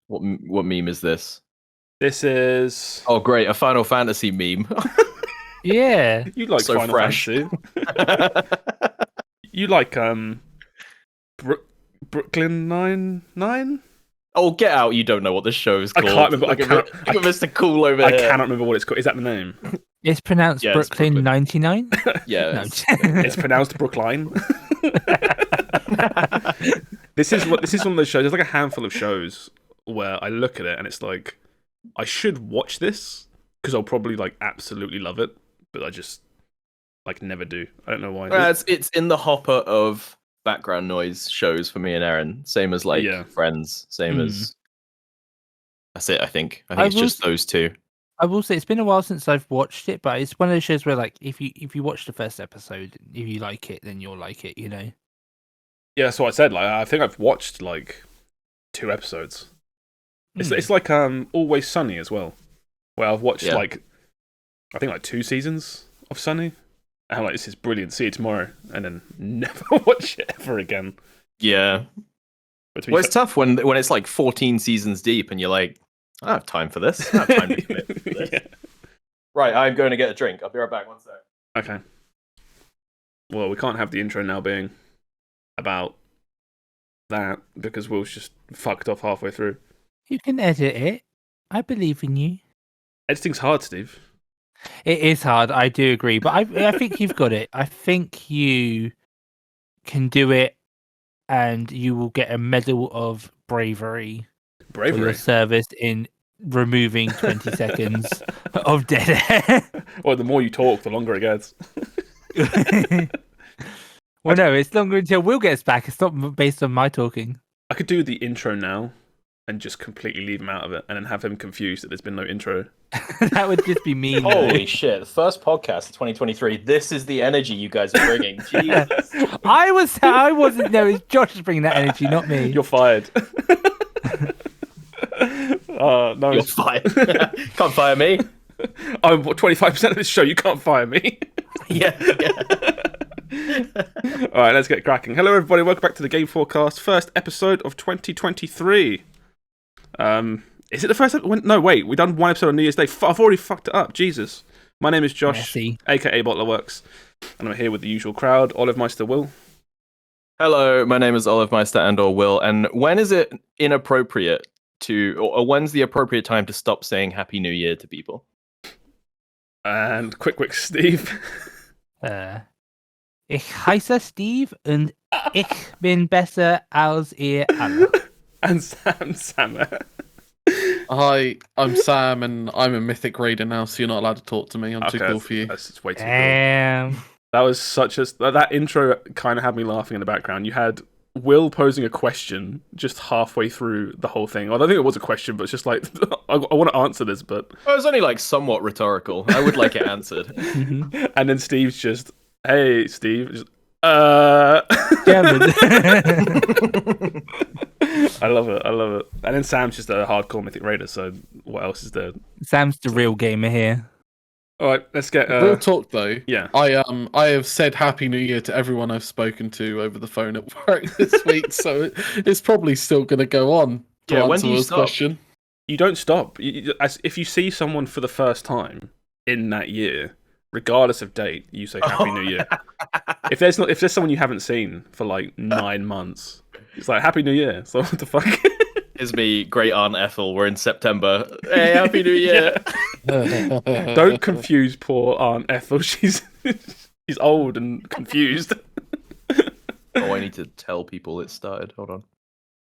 What meme is this? This is... Oh, great, a Final Fantasy meme. Yeah. You like so Final fresh. Fantasy. You like Brooklyn Nine-Nine? Oh, get out! You don't know what the show is called. I can't remember. Look at Mr. Cool over I here. cannot remember what it's called. Is that the name? It's pronounced Yeah, it's Brooklyn Brooklyn. 99. Yeah, It's pronounced Brookline. This is one of those shows. There's like a handful of shows where I look at it and it's like, I should watch this because I'll probably like absolutely love it, but I just like never do. I don't know why. It's in the hopper of background noise shows for me and Aaron. Same as like Friends. Same as that's it. I think it's just those two. I will say it's been a while since I've watched it, but it's one of those shows where like if you watch the first episode, if you like it, then you'll like it. You know. Yeah, that's what I said. Like, I think I've watched like 2 episodes. It's like Always Sunny as well, where I've watched like I think like 2 seasons of Sunny. And I'm like, this is brilliant. See you tomorrow, and then never watch it ever again. Yeah. Well, it's tough when it's like 14 seasons deep, and you're like, I don't have time for this. I don't have time to commit to this. Yeah. Right, I'm going to get a drink. I'll be right back. 1 sec. Okay. Well, we can't have the intro now being about that because Will's just fucked off halfway through. You can edit it. I believe in you. Editing's hard, Steve. It is hard. I do agree, but I think you've got it. I think you can do it, and you will get a medal of bravery. For your service in removing 20 seconds of dead air. Well, the more you talk, the longer it gets. Well, no, it's longer until Will gets back. It's not based on my talking. I could do the intro now and just completely leave him out of it and then have him confused that there's been no intro. That would just be mean. Holy shit, the first podcast of 2023. This is the energy you guys are bringing. Jesus. I wasn't. No, it's Josh bringing that energy, not me. You're fired. No, You're fired. Can't fire me. I'm 25% of this show. You can't fire me. Yeah. All right, let's get cracking. Hello, everybody. Welcome back to the Game FourCast, first episode of 2023. Is it the first episode? No, wait. We've done 1 episode on New Year's Day. I've already fucked it up. Jesus. My name is Josh, aka BottlerWorks, and I'm here with the usual crowd. Olive Meister, Will. Hello, my name is Olive Meister and/or Will. And when is it inappropriate or when's the appropriate time to stop saying Happy New Year to people? And Quikwix, Steve. Ich heiße Steve und ich bin besser als ihr alle. And Sammeh. Hi, I'm Sam, and I'm a mythic raider now, so you're not allowed to talk to me. I'm too cool for you. That's way too cool. That was that intro kind of had me laughing in the background. You had Will posing a question just halfway through the whole thing. I don't think it was a question, but it's just like, I want to answer this, but... Well, it was only like somewhat rhetorical. I would like it answered. And then Steve's just, hey, Steve, just, I love it. And then Sam's just a hardcore mythic raider, so what else is there? Sam's the real gamer here. All right, let's get real talk though. Yeah, I have said Happy New Year to everyone I've spoken to over the phone at work this week, so it's probably still going to go on. Yeah, when do you stop? Question. You don't stop. If you see someone for the first time in that year, regardless of date, you say Happy New Year. If there's someone you haven't seen for like 9 months, it's like Happy New Year. So what the fuck? It's me, Great Aunt Ethel. We're in September. Hey, Happy New Year! Don't confuse poor Aunt Ethel. She's old and confused. Oh, I need to tell people it started. Hold on.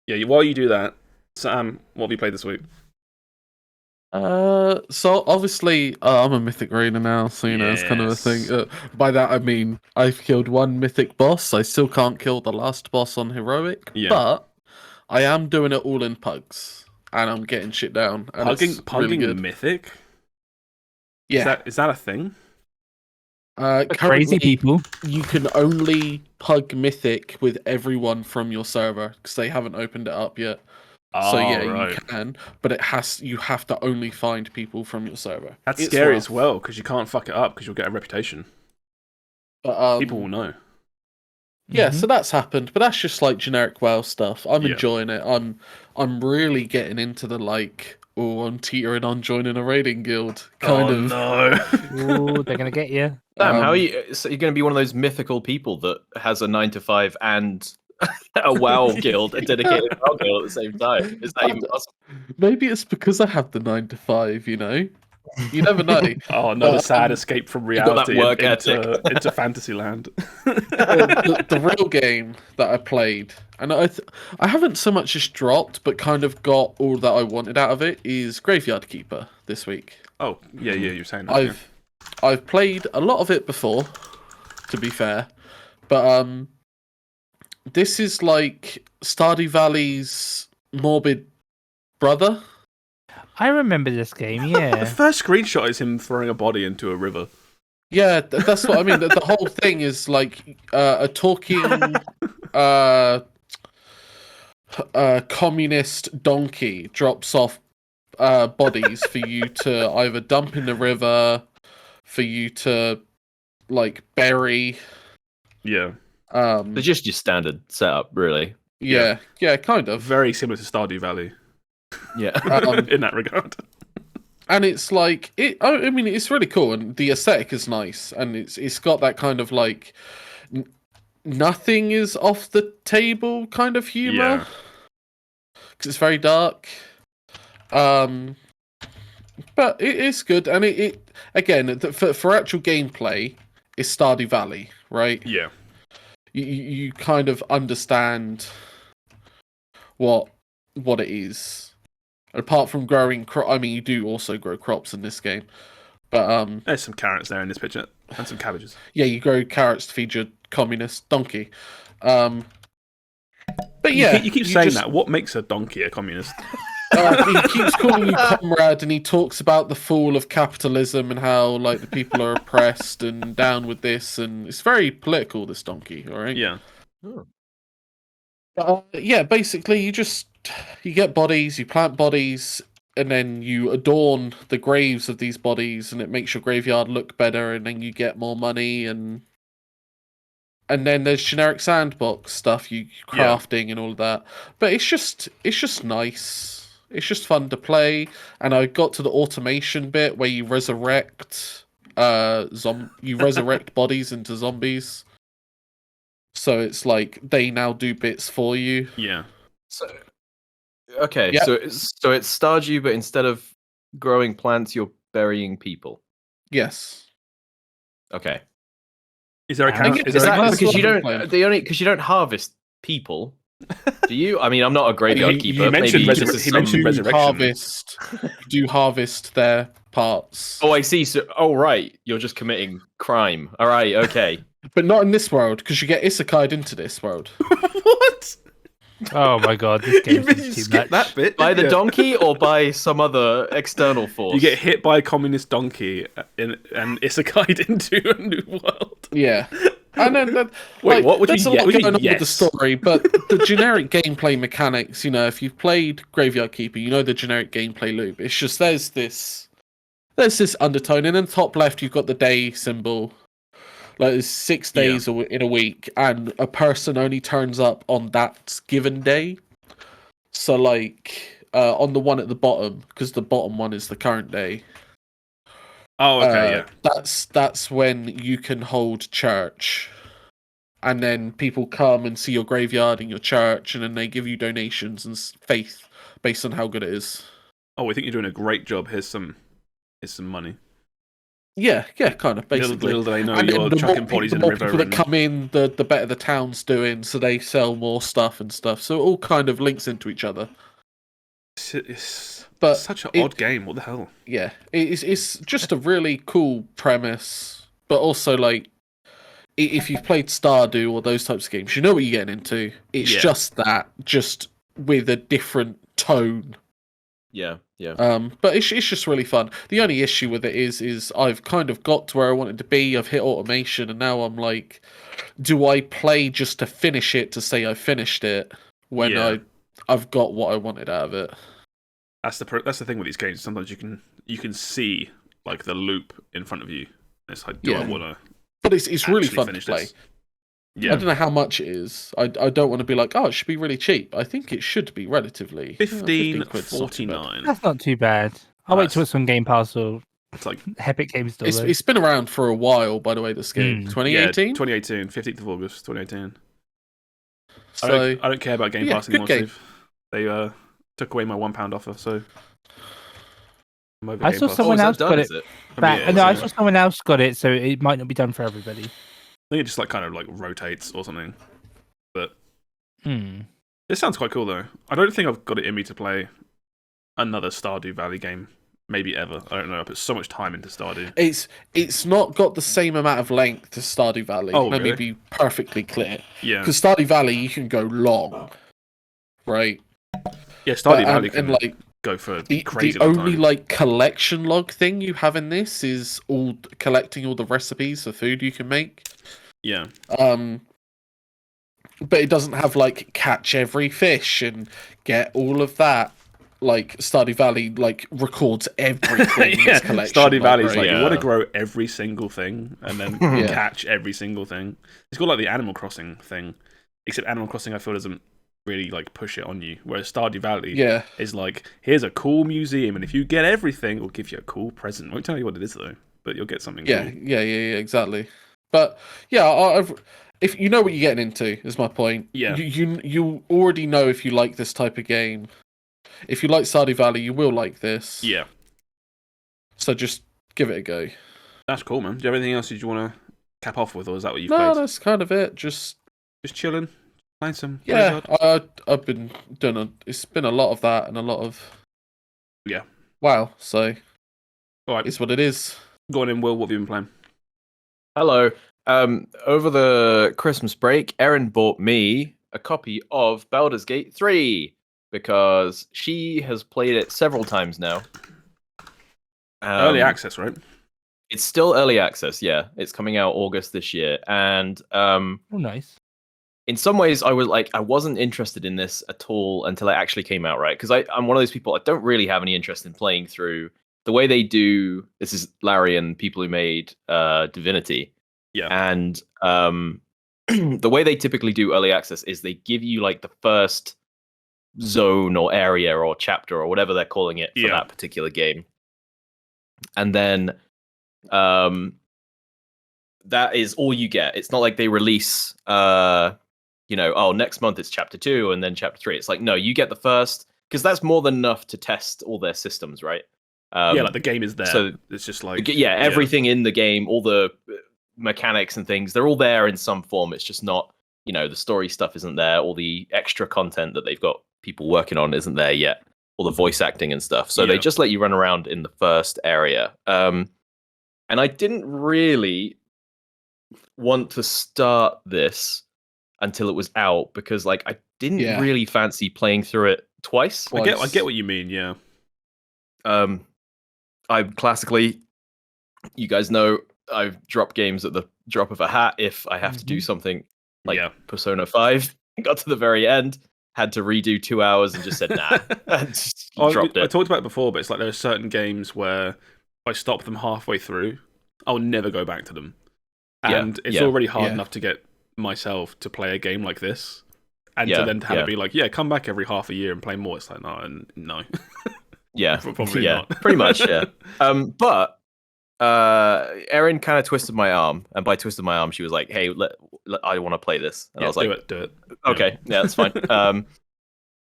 Yeah, while you do that, Sam, what have you played this week? So obviously I'm a mythic raider now, so you know it's kind of a thing. By that I mean I've killed 1 mythic boss. I still can't kill the last boss on heroic, but I am doing it all in pugs, and I'm getting shit down. And pugging really good. Mythic? Yeah. Is that a thing? Crazy people. You can only pug mythic with everyone from your server because they haven't opened it up yet. So you can, but you have to only find people from your server. That's scary as well because you can't fuck it up because you'll get a reputation. But, people will know. Yeah, so that's happened, but that's just like generic WoW stuff. I'm enjoying it. I'm really getting into the like, I'm teetering on joining a raiding guild kind of. No. Ooh, they're gonna get you. Damn, how are you? So you're going to be one of those mythical people that has a 9 to 5 and a WoW guild, a dedicated WoW guild at the same time. Is that even possible? Maybe it's because I have the 9 to 5. You never know. Another sad escape from reality work into Fantasyland. The real game that I played, and I haven't so much just dropped, but kind of got all that I wanted out of it, is Graveyard Keeper this week. Oh, yeah, you're saying that. I've played a lot of it before, to be fair, but this is like Stardew Valley's morbid brother. I remember this game, yeah. The first screenshot is him throwing a body into a river. Yeah, that's what I mean. The whole thing is like a talking communist donkey drops off bodies for you to either dump in the river, for you to like bury. Yeah. They're just your standard setup, really. Yeah, kind of. Very similar to Stardew Valley. Yeah. In that regard. And it's like I mean, it's really cool, and the aesthetic is nice, and it's got that kind of like nothing is off the table kind of humor, because it's very dark. But it is good, and it again for actual gameplay, it's Stardew Valley, right? Yeah. You kind of understand what it is. Apart from growing I mean, you do also grow crops in this game, but there's some carrots there in this picture and some cabbages. Yeah, you grow carrots to feed your communist donkey. But yeah, you keep saying that. What makes a donkey a communist? He keeps calling you comrade, and he talks about the fall of capitalism and how like the people are oppressed and down with this, and it's very political. This donkey, all right? Yeah. Yeah, basically, you get bodies, you plant bodies, and then you adorn the graves of these bodies, and it makes your graveyard look better, and then you get more money, and then there's generic sandbox stuff, you crafting and all of that. But it's just nice. It's just fun to play, and I got to the automation bit where you resurrect bodies into zombies. So it's like they now do bits for you. Yeah. So it's Stardew, but instead of growing plants, you're burying people. Yes. Okay. Is there a because you don't harvest people? Do you? I mean, I'm not a graveyard keeper. You mentioned resurrection. You do harvest their parts. Oh, I see. So, right, you're just committing crime. All right, okay. But not in this world, because you get isekai'd into this world. What? Oh my god, this game is too much. That bit by the donkey or by some other external force? You get hit by a communist donkey and isekai'd into a new world. Yeah. And then, wait, what would you get? Going on with the story, but the generic gameplay mechanics, if you've played Graveyard Keeper, you know the generic gameplay loop. It's just there's this undertone, and then top left you've got the day symbol. Like there's 6 days in a week, and a person only turns up on that given day. So like on the one at the bottom, because the bottom one is the current day. Oh, okay, yeah. That's when you can hold church, and then people come and see your graveyard and your church, and then they give you donations and faith based on how good it is. Oh, we think you're doing a great job. Here's some money. Yeah, kind of basically. Little do they know you're chucking bodies in the river. The more people that come in, the better the town's doing, so they sell more stuff and stuff. So it all kind of links into each other. It's but such an odd game. What the hell? Yeah, it's just a really cool premise, but also like if you've played Stardew or those types of games, you know what you're getting into. It's just that, just with a different tone. Yeah. But it's just really fun. The only issue with it is I've kind of got to where I wanted to be. I've hit automation, and now I'm like, do I play just to finish it to say I finished it when I've got what I wanted out of it? That's the thing with these games. Sometimes you can see like the loop in front of you. It's like, do I want to? But it's really fun to play. I don't know how much it is. I don't want to be like, oh, it should be really cheap. I think it should be relatively $15.49. That's not too bad. I'll wait till it's on Game Pass or it's like Epic Games Store. It's been around for a while, by the way. This game, 2018, 2018, 15th of August, 2018. So I don't care about Game Pass anymore, Steve. They took away my £1 offer, so I'm over I Game saw Pass. someone else got it. I saw someone else got it, so it might not be done for everybody. I think it just like kind of like rotates or something. But it sounds quite cool though. I don't think I've got it in me to play another Stardew Valley game. Maybe ever. I don't know. I put so much time into Stardew. It's not got the same amount of length as Stardew Valley. Let me be perfectly clear. Yeah. Because Stardew Valley, you can go long, right? Yeah, Stardew Valley can like go for crazy. The only like collection log thing you have in this is collecting all the recipes for food you can make. Yeah. But it doesn't have like catch every fish and get all of that. Like Stardew Valley, like records everything in its collection. Stardew Valley's like you want to grow every single thing and then catch every single thing. It's got like the Animal Crossing thing, except Animal Crossing I feel doesn't really like push it on you. Whereas Stardew Valley is like, here's a cool museum, and if you get everything, we'll give you a cool present. Won't tell you what it is though, but you'll get something. Yeah, cool. yeah, exactly. But yeah, if you know what you're getting into, is my point. Yeah, you already know if you like this type of game. If you like Stardew Valley, you will like this. Yeah. So just give it a go. That's cool, man. Do you have anything else you want to cap off with, or is that what you've played? No, that's kind of it. Just chilling, playing some. Yeah, I've been doing. It's been a lot of that and a lot of. Yeah. Wow. So. All right. It's what it is. Go on in, Will. What have you been playing? Hello. Over the Christmas break, Erin bought me a copy of Baldur's Gate 3. Because she has played it several times now. Early access, right? It's still early access, yeah. It's coming out August this year. And nice. In some ways, I wasn't interested in this at all until it actually came out, right? Because I'm one of those people, I don't really have any interest in playing through the way they do. This is Larry and people who made Divinity. Yeah. And the way they typically do early access is they give you like the first zone or area or chapter or whatever they're calling it for that particular game, and then that is all you get. It's not like they release next month it's chapter 2 and then chapter 3. It's like, no, you get the first, because that's more than enough to test all their systems, right? Like the game is there, so it's just like everything in the game, all the mechanics and things, they're all there in some form. It's just not, the story stuff isn't there, all the extra content that they've got people working on isn't there yet, all the voice acting and stuff. So they just let you run around in the first area. And I didn't really want to start this until it was out because like I didn't really fancy playing through it twice. I get what you mean, yeah. I classically, you guys know, I drop games at the drop of a hat if I have to do something like Persona 5. Got to the very end, had to redo 2 hours and just said nah. Just dropped it. I talked about it before, but it's like there are certain games where if I stop them halfway through, I'll never go back to them. And it's already hard enough to get myself to play a game like this. And to then have it be like, come back every half a year and play more. It's like, no. Yeah. Probably not. Pretty much, yeah. But Erin kind of twisted my arm, and by twisted my arm, she was like, "Hey, I want to play this," and I was like, "Do it." Okay, that's fine.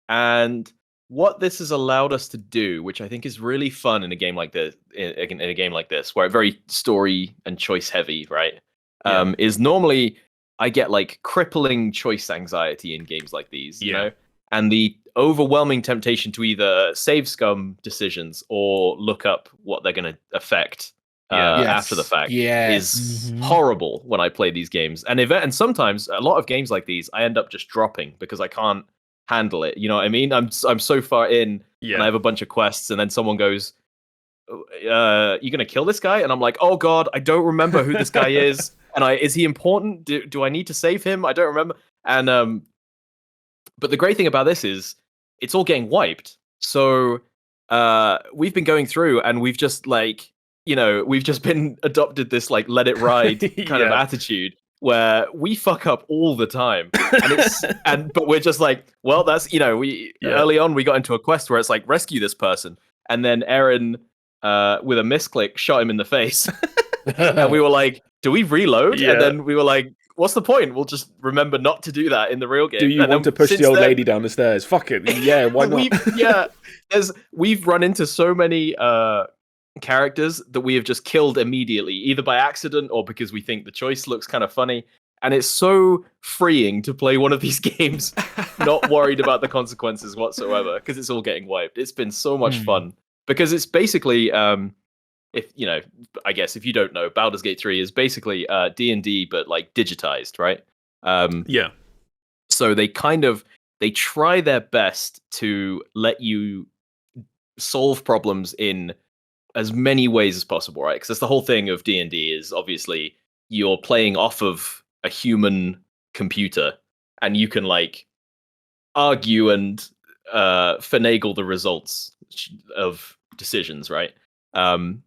And what this has allowed us to do, which I think is really fun in a game like this, in a game like this, where it's very story and choice heavy, right? Is normally I get like crippling choice anxiety in games like these, you know, and the overwhelming temptation to either save scum decisions or look up what they're going to affect. After the fact is horrible when I play these games, and sometimes a lot of games like these I end up just dropping because I can't handle it. You know what I mean? I'm so far in, and I have a bunch of quests, and then someone goes, "You're gonna kill this guy," and I'm like, "Oh God, I don't remember who this guy is, and is he important? Do I need to save him? I don't remember." And but the great thing about this is it's all getting wiped. So we've been going through, and we've just like. We've just been adopted this like let it ride kind of attitude, where we fuck up all the time, but we're just like, well, that's early on we got into a quest where it's like rescue this person, and then Aaron with a misclick shot him in the face, and we were like, do we reload? And then we were like, what's the point? We'll just remember not to do that in the real game. Do you want to push the old lady down the stairs? Fuck it. Yeah, why not? We've run into so many characters that we have just killed immediately, either by accident or because we think the choice looks kind of funny. And it's so freeing to play one of these games, not worried about the consequences whatsoever, because it's all getting wiped. It's been so much fun because it's basically, if I guess if you don't know, Baldur's Gate 3 is basically D&D but like digitized, right? So they try their best to let you solve problems in as many ways as possible, right? Because that's the whole thing of D&D is obviously you're playing off of a human computer, and you can like argue and finagle the results of decisions, right? And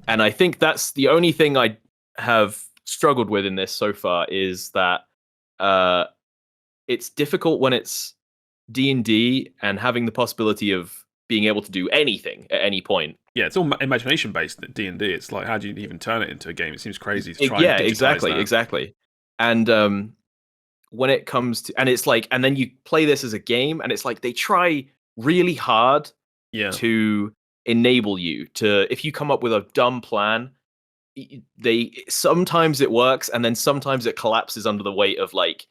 I think that's the only thing I have struggled with in this so far is that it's difficult when it's D&D and having the possibility of being able to do anything at any point. Yeah, it's all imagination based at D&D. It's like, how do you even turn it into a game? It seems crazy to try and digitize that. Exactly. And when it comes to, and it's like, and then you play this as a game, and it's like they try really hard to enable you to, if you come up with a dumb plan, sometimes it works, and then sometimes it collapses under the weight of like,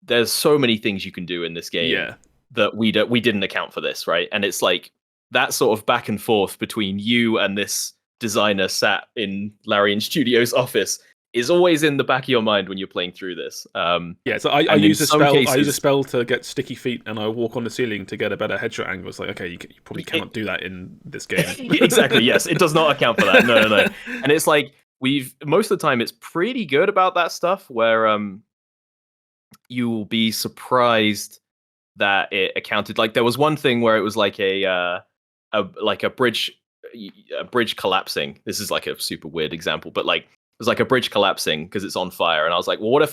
there's so many things you can do in this game that we didn't account for this, right? And it's like that sort of back and forth between you and this designer sat in Larian Studios' office is always in the back of your mind when you're playing through this. So I use a spell. I use a spell to get sticky feet, and I walk on the ceiling to get a better headshot angle. It's like, okay, you probably cannot do that in this game. Exactly. Yes, it does not account for that. No. And it's like most of the time it's pretty good about that stuff where you will be surprised that it accounted. Like there was one thing where it was like a bridge collapsing. This is like a super weird example, but like it was like a bridge collapsing because it's on fire, and I was like, well, what if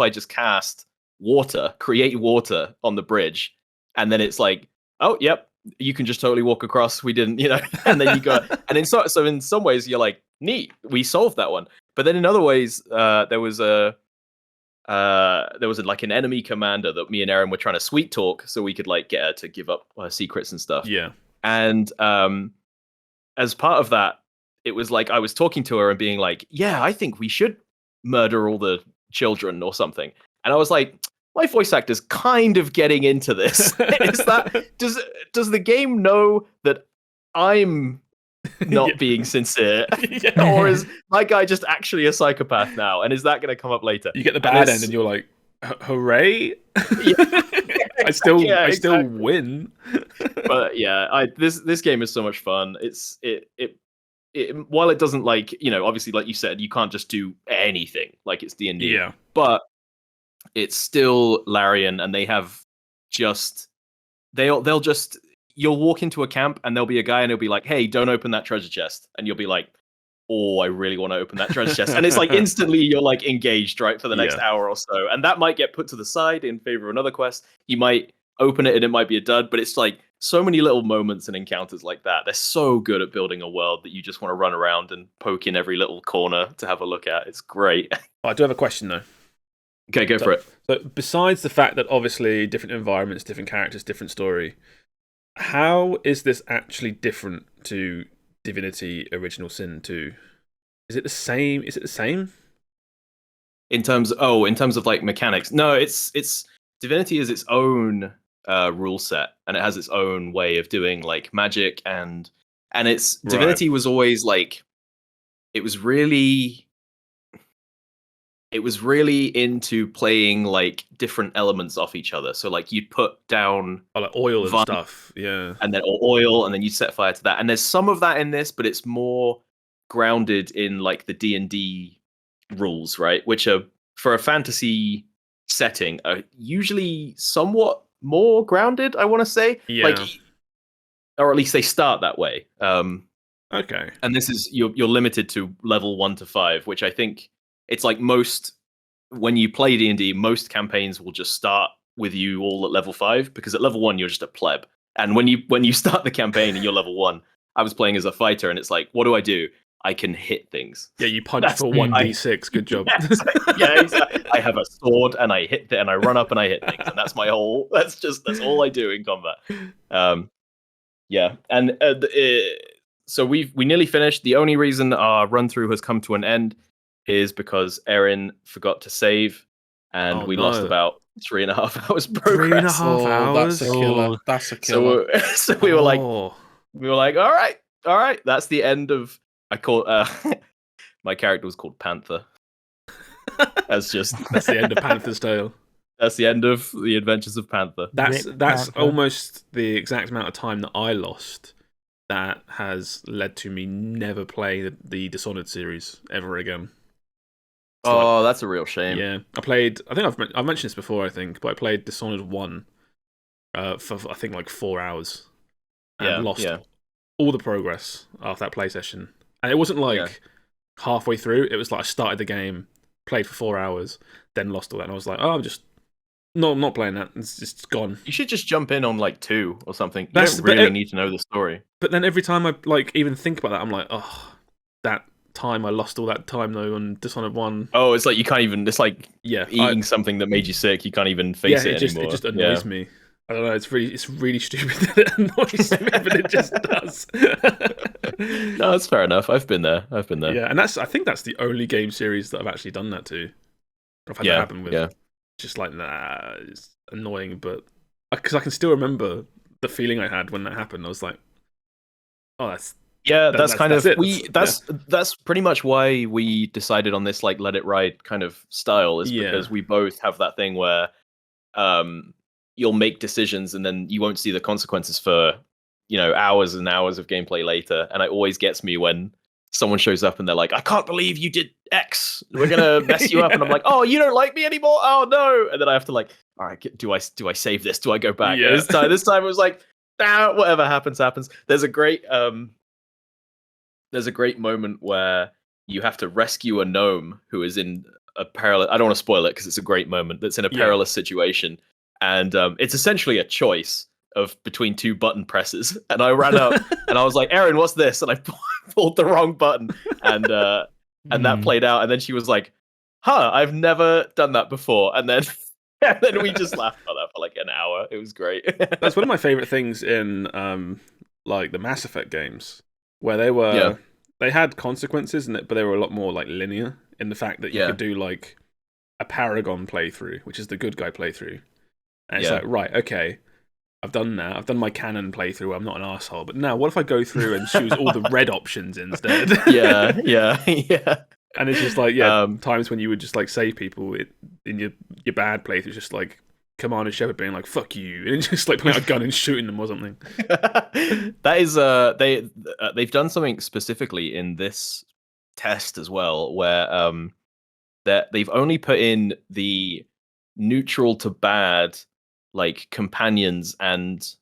I just cast water, create water on the bridge, and then it's like, oh, yep, you can just totally walk across. We didn't, and then you go, and so in some ways you're like, neat, we solved that one. But then in other ways, there was like an enemy commander that me and Aaron were trying to sweet talk so we could like get her to give up her secrets and stuff. Yeah. And as part of that, it was like I was talking to her and being like, yeah, I think we should murder all the children or something. And I was like, my voice actor's kind of getting into this. Does the game know that I'm not being sincere? Or is my guy just actually a psychopath now? And is that going to come up later? You get the bad end and you're like, hooray! I still win. But yeah, this game is so much fun. While it doesn't like, obviously like you said, you can't just do anything like it's D&D. Yeah. But it's still Larian, and they have they'll just you'll walk into a camp and there'll be a guy and he'll be like, hey, don't open that treasure chest. And you'll be like, oh, I really want to open that treasure chest. And it's like instantly you're like engaged, right, for the next hour or so. And that might get put to the side in favor of another quest. You might open it and it might be a dud, but it's like so many little moments and encounters like that. They're so good at building a world that you just want to run around and poke in every little corner to have a look at. It's great. I do have a question though. Okay, go for it. So besides the fact that obviously different environments, different characters, different story, how is this actually different to Divinity Original Sin 2? Is it the same? In terms of like mechanics? No, it's Divinity is its own rule set, and it has its own way of doing like magic, and it's Divinity was always like it was really into playing like different elements off each other. So like you'd put down like oil and stuff, and then oil, and then you set fire to that. And there's some of that in this, but it's more grounded in like the D&D rules, right? Which are for a fantasy setting are usually somewhat more grounded, I want to say. Yeah. Like, or at least they start that way. Okay. And this is you're limited to level 1 to 5, which I think it's like most when you play D&D, most campaigns will just start with you all at level 5, because at level 1 you're just a pleb. And when you start the campaign and you're level 1, I was playing as a fighter, and it's like, what do? I can hit things. Yeah, you punch for 1d6. Good job. Exactly. I have a sword, and I hit and I run up and I hit things, and that's my whole. That's all I do in combat. And so we nearly finished. The only reason our run through has come to an end is because Erin forgot to save, and we lost about 3.5 hours progress. 3.5 hours. That's a killer. That's a killer. So we were like, all right, that's the end of. I call my character was called Panther. That's the end of Panther's Tale. That's the end of the Adventures of Panther. That's almost the exact amount of time that I lost. That has led to me never play the Dishonored series ever again. So that's a real shame. Yeah, I think I've mentioned this before, I think, but I played Dishonored 1 for I think like 4 hours and lost all the progress after that play session. And it wasn't like halfway through. It was like I started the game, played for 4 hours, then lost all that. And I was like, I'm not playing that. It's just gone. You should just jump in on like 2 or something. You don't really need to know the story. But then every time I like even think about that, I'm like, that time I lost all that time though on Dishonored 1. Oh, it's like you can't even. It's like eating something that made you sick. You can't even face it anymore. It just annoys me. I don't know. It's really stupid that it annoys me, but it just does. No, that's fair enough. I've been there. Yeah, and I think that's the only game series that I've actually done that to. I've had that happen with. Just like it's annoying, but because I can still remember the feeling I had when that happened. I was like, that's that's pretty much why we decided on this like let it ride kind of style, is because we both have that thing where you'll make decisions and then you won't see the consequences for hours and hours of gameplay later. And it always gets me when someone shows up and they're like, I can't believe you did X, we're gonna mess you up. And I'm like, oh, you don't like me anymore? Oh no. And then I have to like, all right, do I save this? Do I go back? This time it was like, whatever happens. There's a great moment where you have to rescue a gnome who is in a perilous, I don't want to spoil it because it's a great moment, that's in a perilous situation. And it's essentially a choice of between 2 button presses. And I ran up and I was like, Erin, what's this? And I pulled the wrong button. And that played out. And then she was like, I've never done that before. And then we just laughed about that for like an hour. It was great. That's one of my favorite things in like the Mass Effect games, where they had consequences in it, but they were a lot more like linear in the fact that you could do like a Paragon playthrough, which is the good guy playthrough. And it's like, right, okay, I've done that. I've done my canon playthrough where I'm not an asshole. But now, what if I go through and choose all the red options instead? Yeah. And it's just like, times when you would just like save people in your bad playthrough, just like Commander Shepard being like, fuck you, and just like pulling out a gun and shooting them or something. That is, they've done something specifically in this test as well, where that they've only put in the neutral to bad like companions and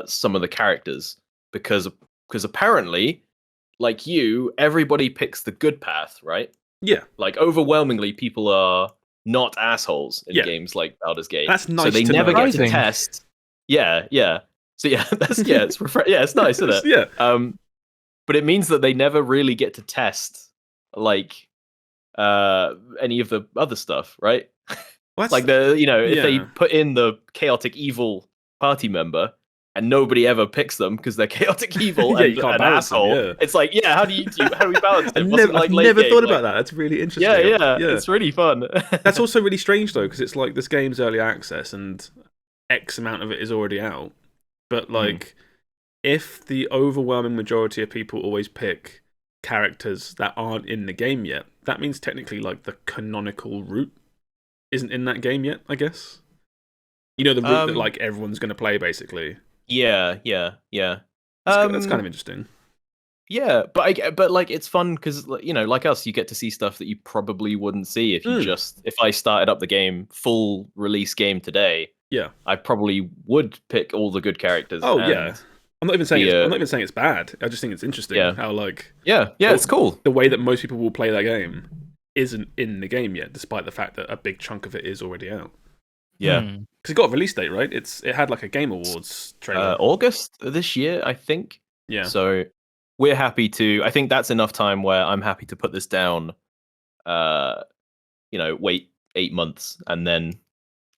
some of the characters because apparently, like everybody picks the good path, right? Yeah. Like overwhelmingly, people are not assholes in games like Baldur's Gate. That's nice. So they never get to test. Yeah. So it's nice, isn't it? Yeah. But it means that they never really get to test like any of the other stuff, right? Well, like if they put in the chaotic evil party member and nobody ever picks them because they're chaotic evil and an asshole, it's like, how do we balance it? I've never thought about that. That's really interesting. Yeah, it's really fun. That's also really strange though, because it's like this game's early access and X amount of it is already out. But like, if the overwhelming majority of people always pick characters that aren't in the game yet, that means technically like the canonical route isn't in that game yet, I guess. The route that like everyone's going to play, basically. Yeah. That's kind of interesting. Yeah, but like it's fun because like us, you get to see stuff that you probably wouldn't see if if I started up the game, full release game today. Yeah, I probably would pick all the good characters. Oh yeah, I'm not even saying it's bad. I just think it's interesting how like it's cool the way that most people will play that game. isn't in the game yet, despite the fact that a big chunk of it is already out. Yeah. Because it got a release date, right? It had like a Game Awards trailer. August this year, I think. Yeah. So we're happy to. I think that's enough time where I'm happy to put this down. Wait 8 months, and then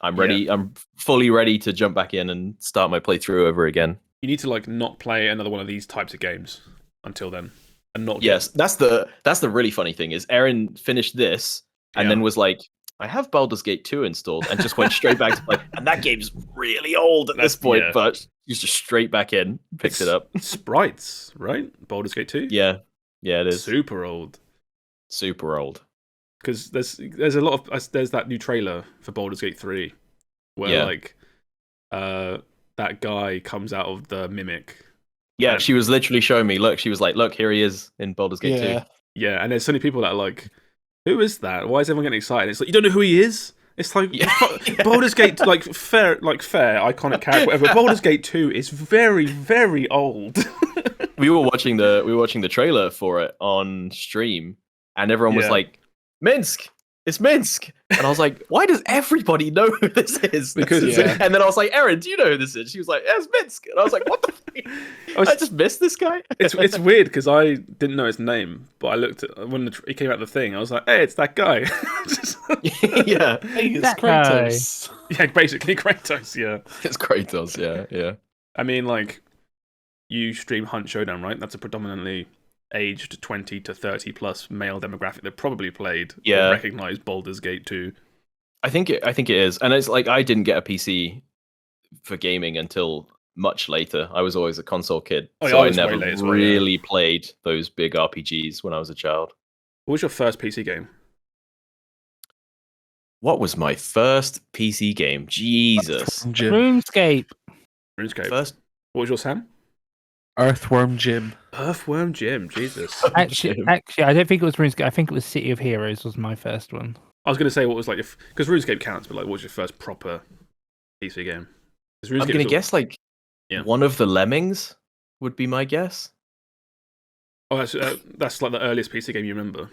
I'm ready. Yeah. I'm fully ready to jump back in and start my playthrough over again. You need to like not play another one of these types of games until then, and not. Yes, that's the really funny thing is Erin finished this and then was like, I have Baldur's Gate 2 installed, and just went straight back to play. And that game's really old at this point, but she's just straight back in, picked it up. Sprites, right? Baldur's Gate 2? Yeah, it is. Super old. Because there's a lot of there's that new trailer for Baldur's Gate 3 where that guy comes out of the Mimic. Yeah, she was literally showing me. Look, she was like, "Look, here he is in Baldur's Gate 2." Yeah, and there's so many people that are like, "Who is that? Why is everyone getting excited?" It's like, you don't know who he is. It's like Baldur's Gate, fair iconic character. Whatever. Baldur's Gate 2 is very, very old. we were watching the trailer for it on stream, and everyone was like, "Minsk, it's Minsk," and I was like, "Why does everybody know who this is?" Because and then I was like, "Erin, do you know who this is?" She was like, "Yeah, it's Minsk," and I was like, "What the fuck? I just missed this guy." It's weird because I didn't know his name, but I looked at when he came out the thing. I was like, "Hey, it's that guy." Yeah, hey, it's Kratos. Yeah, basically Kratos. Yeah, it's Kratos. Yeah. I mean, like, you stream Hunt Showdown, right? That's a predominantly aged 20 to 30 plus male demographic that probably played or recognized Baldur's Gate 2. I think it is, and it's like I didn't get a PC for gaming until much later. I was always a console kid, so I never really played those big RPGs when I was a child. What was your first PC game? What was my first PC game? Jesus. RuneScape. First. What was your Sam? Earthworm Jim. Earthworm Jim, Jesus. Actually, I don't think it was RuneScape. I think it was City of Heroes was my first one. I was going to say what was like, because RuneScape counts, but like, what was your first proper PC game? I'm going to guess like one of the Lemmings would be my guess. Oh, that's like the earliest PC game you remember.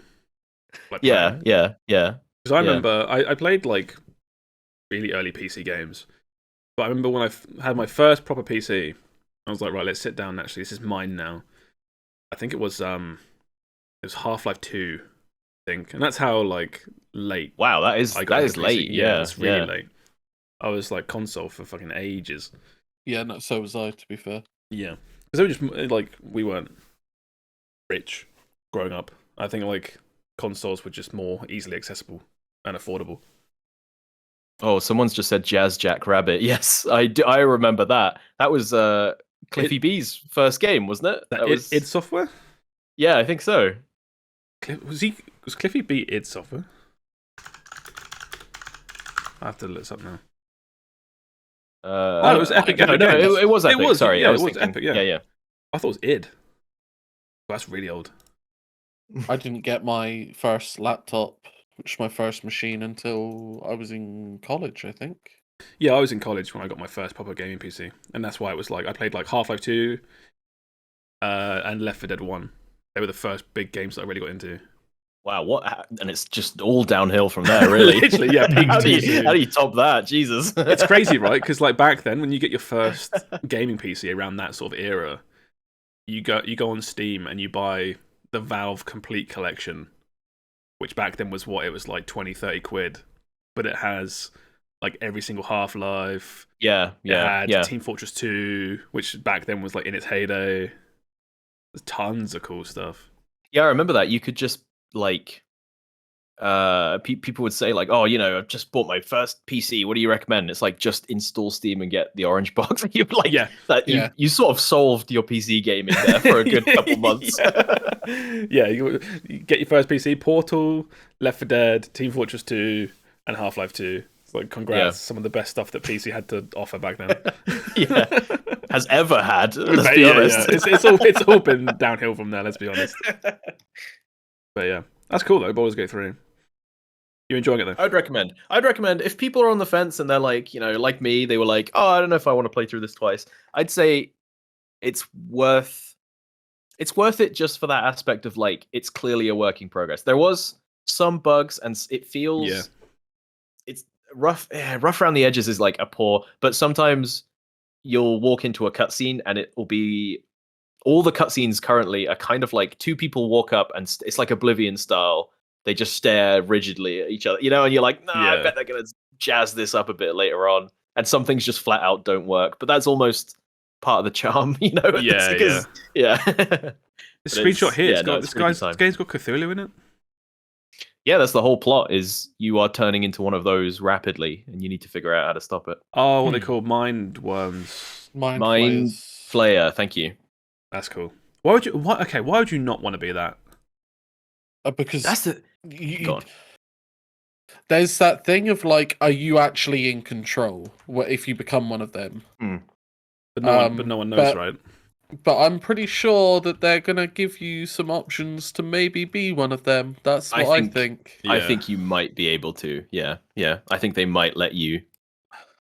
Like, yeah. Because I remember I played like really early PC games, but I remember when I had my first proper PC, I was like, right, let's sit down. Actually, this is mine now. I think it was Half-Life 2, I think, and that's how like late. Wow, that is late. Yeah, it's really late. I was like console for fucking ages. Yeah, no, so was I. To be fair. Yeah, because we weren't rich growing up. I think like consoles were just more easily accessible and affordable. Oh, someone's just said Jazz Jack Rabbit. Yes, I do. I remember that. That was Cliffy B's first game, wasn't it? That was id Software. Yeah, I think so. Was Cliffy B id Software? I have to look this up now. It was Epic. No, it was Epic. Sorry, yeah, I was thinking, Epic. Yeah. I thought it was id. That's really old. I didn't get my first laptop, which was my first machine, until I was in college, I think. Yeah, I was in college when I got my first proper gaming PC, and that's why it was like I played like Half-Life 2 and Left 4 Dead 1. They were the first big games that I really got into. Wow, what? And it's just all downhill from there, really. Literally, yeah. How do you top that? Jesus. It's crazy, right? Because like back then, when you get your first gaming PC around that sort of era, you go on Steam and you buy the Valve Complete Collection, which back then was what it was like 20, 30 quid, but it has like every single Half-Life. Yeah. Team Fortress 2, which back then was like in its heyday. There's tons of cool stuff. Yeah, I remember that. You could just like people would say like, "Oh, I've just bought my first PC. What do you recommend?" It's like just install Steam and get the orange box. You you sort of solved your PC gaming there for a good couple months. Yeah, you get your first PC, Portal, Left 4 Dead, Team Fortress 2, and Half-Life 2. It's like, congrats, some of the best stuff that PC had to offer back then. Has ever had. Let's be honest. Yeah. It's all been downhill from there. Let's be honest. But yeah, that's cool though. Baldur's Gate 3. You enjoying it though? I'd recommend if people are on the fence and they're like, like me, they were like, "Oh, I don't know if I want to play through this twice." I'd say it's worth it just for that aspect of like it's clearly a work in progress. There was some bugs, and it feels it's rough. Yeah, rough around the edges is like a poor, but sometimes you'll walk into a cutscene and it will be all the cutscenes currently are kind of like two people walk up and it's like Oblivion style. They just stare rigidly at each other, and you're like, I bet they're gonna jazz this up a bit later on. And some things just flat out don't work, but that's almost part of the charm, Yeah. The screenshot here, this game's got Cthulhu in it. Yeah, that's the whole plot. Is you are turning into one of those rapidly, and you need to figure out how to stop it. Oh, what they call mind worms. Mind flayer. Thank you. That's cool. Why would you? Why would you not want to be that? Because that's the. There's that thing of like, are you actually in control? If you become one of them? But no one knows, right? But I'm pretty sure that they're gonna give you some options to maybe be one of them. That's what I think. I think you might be able to. Yeah. I think they might let you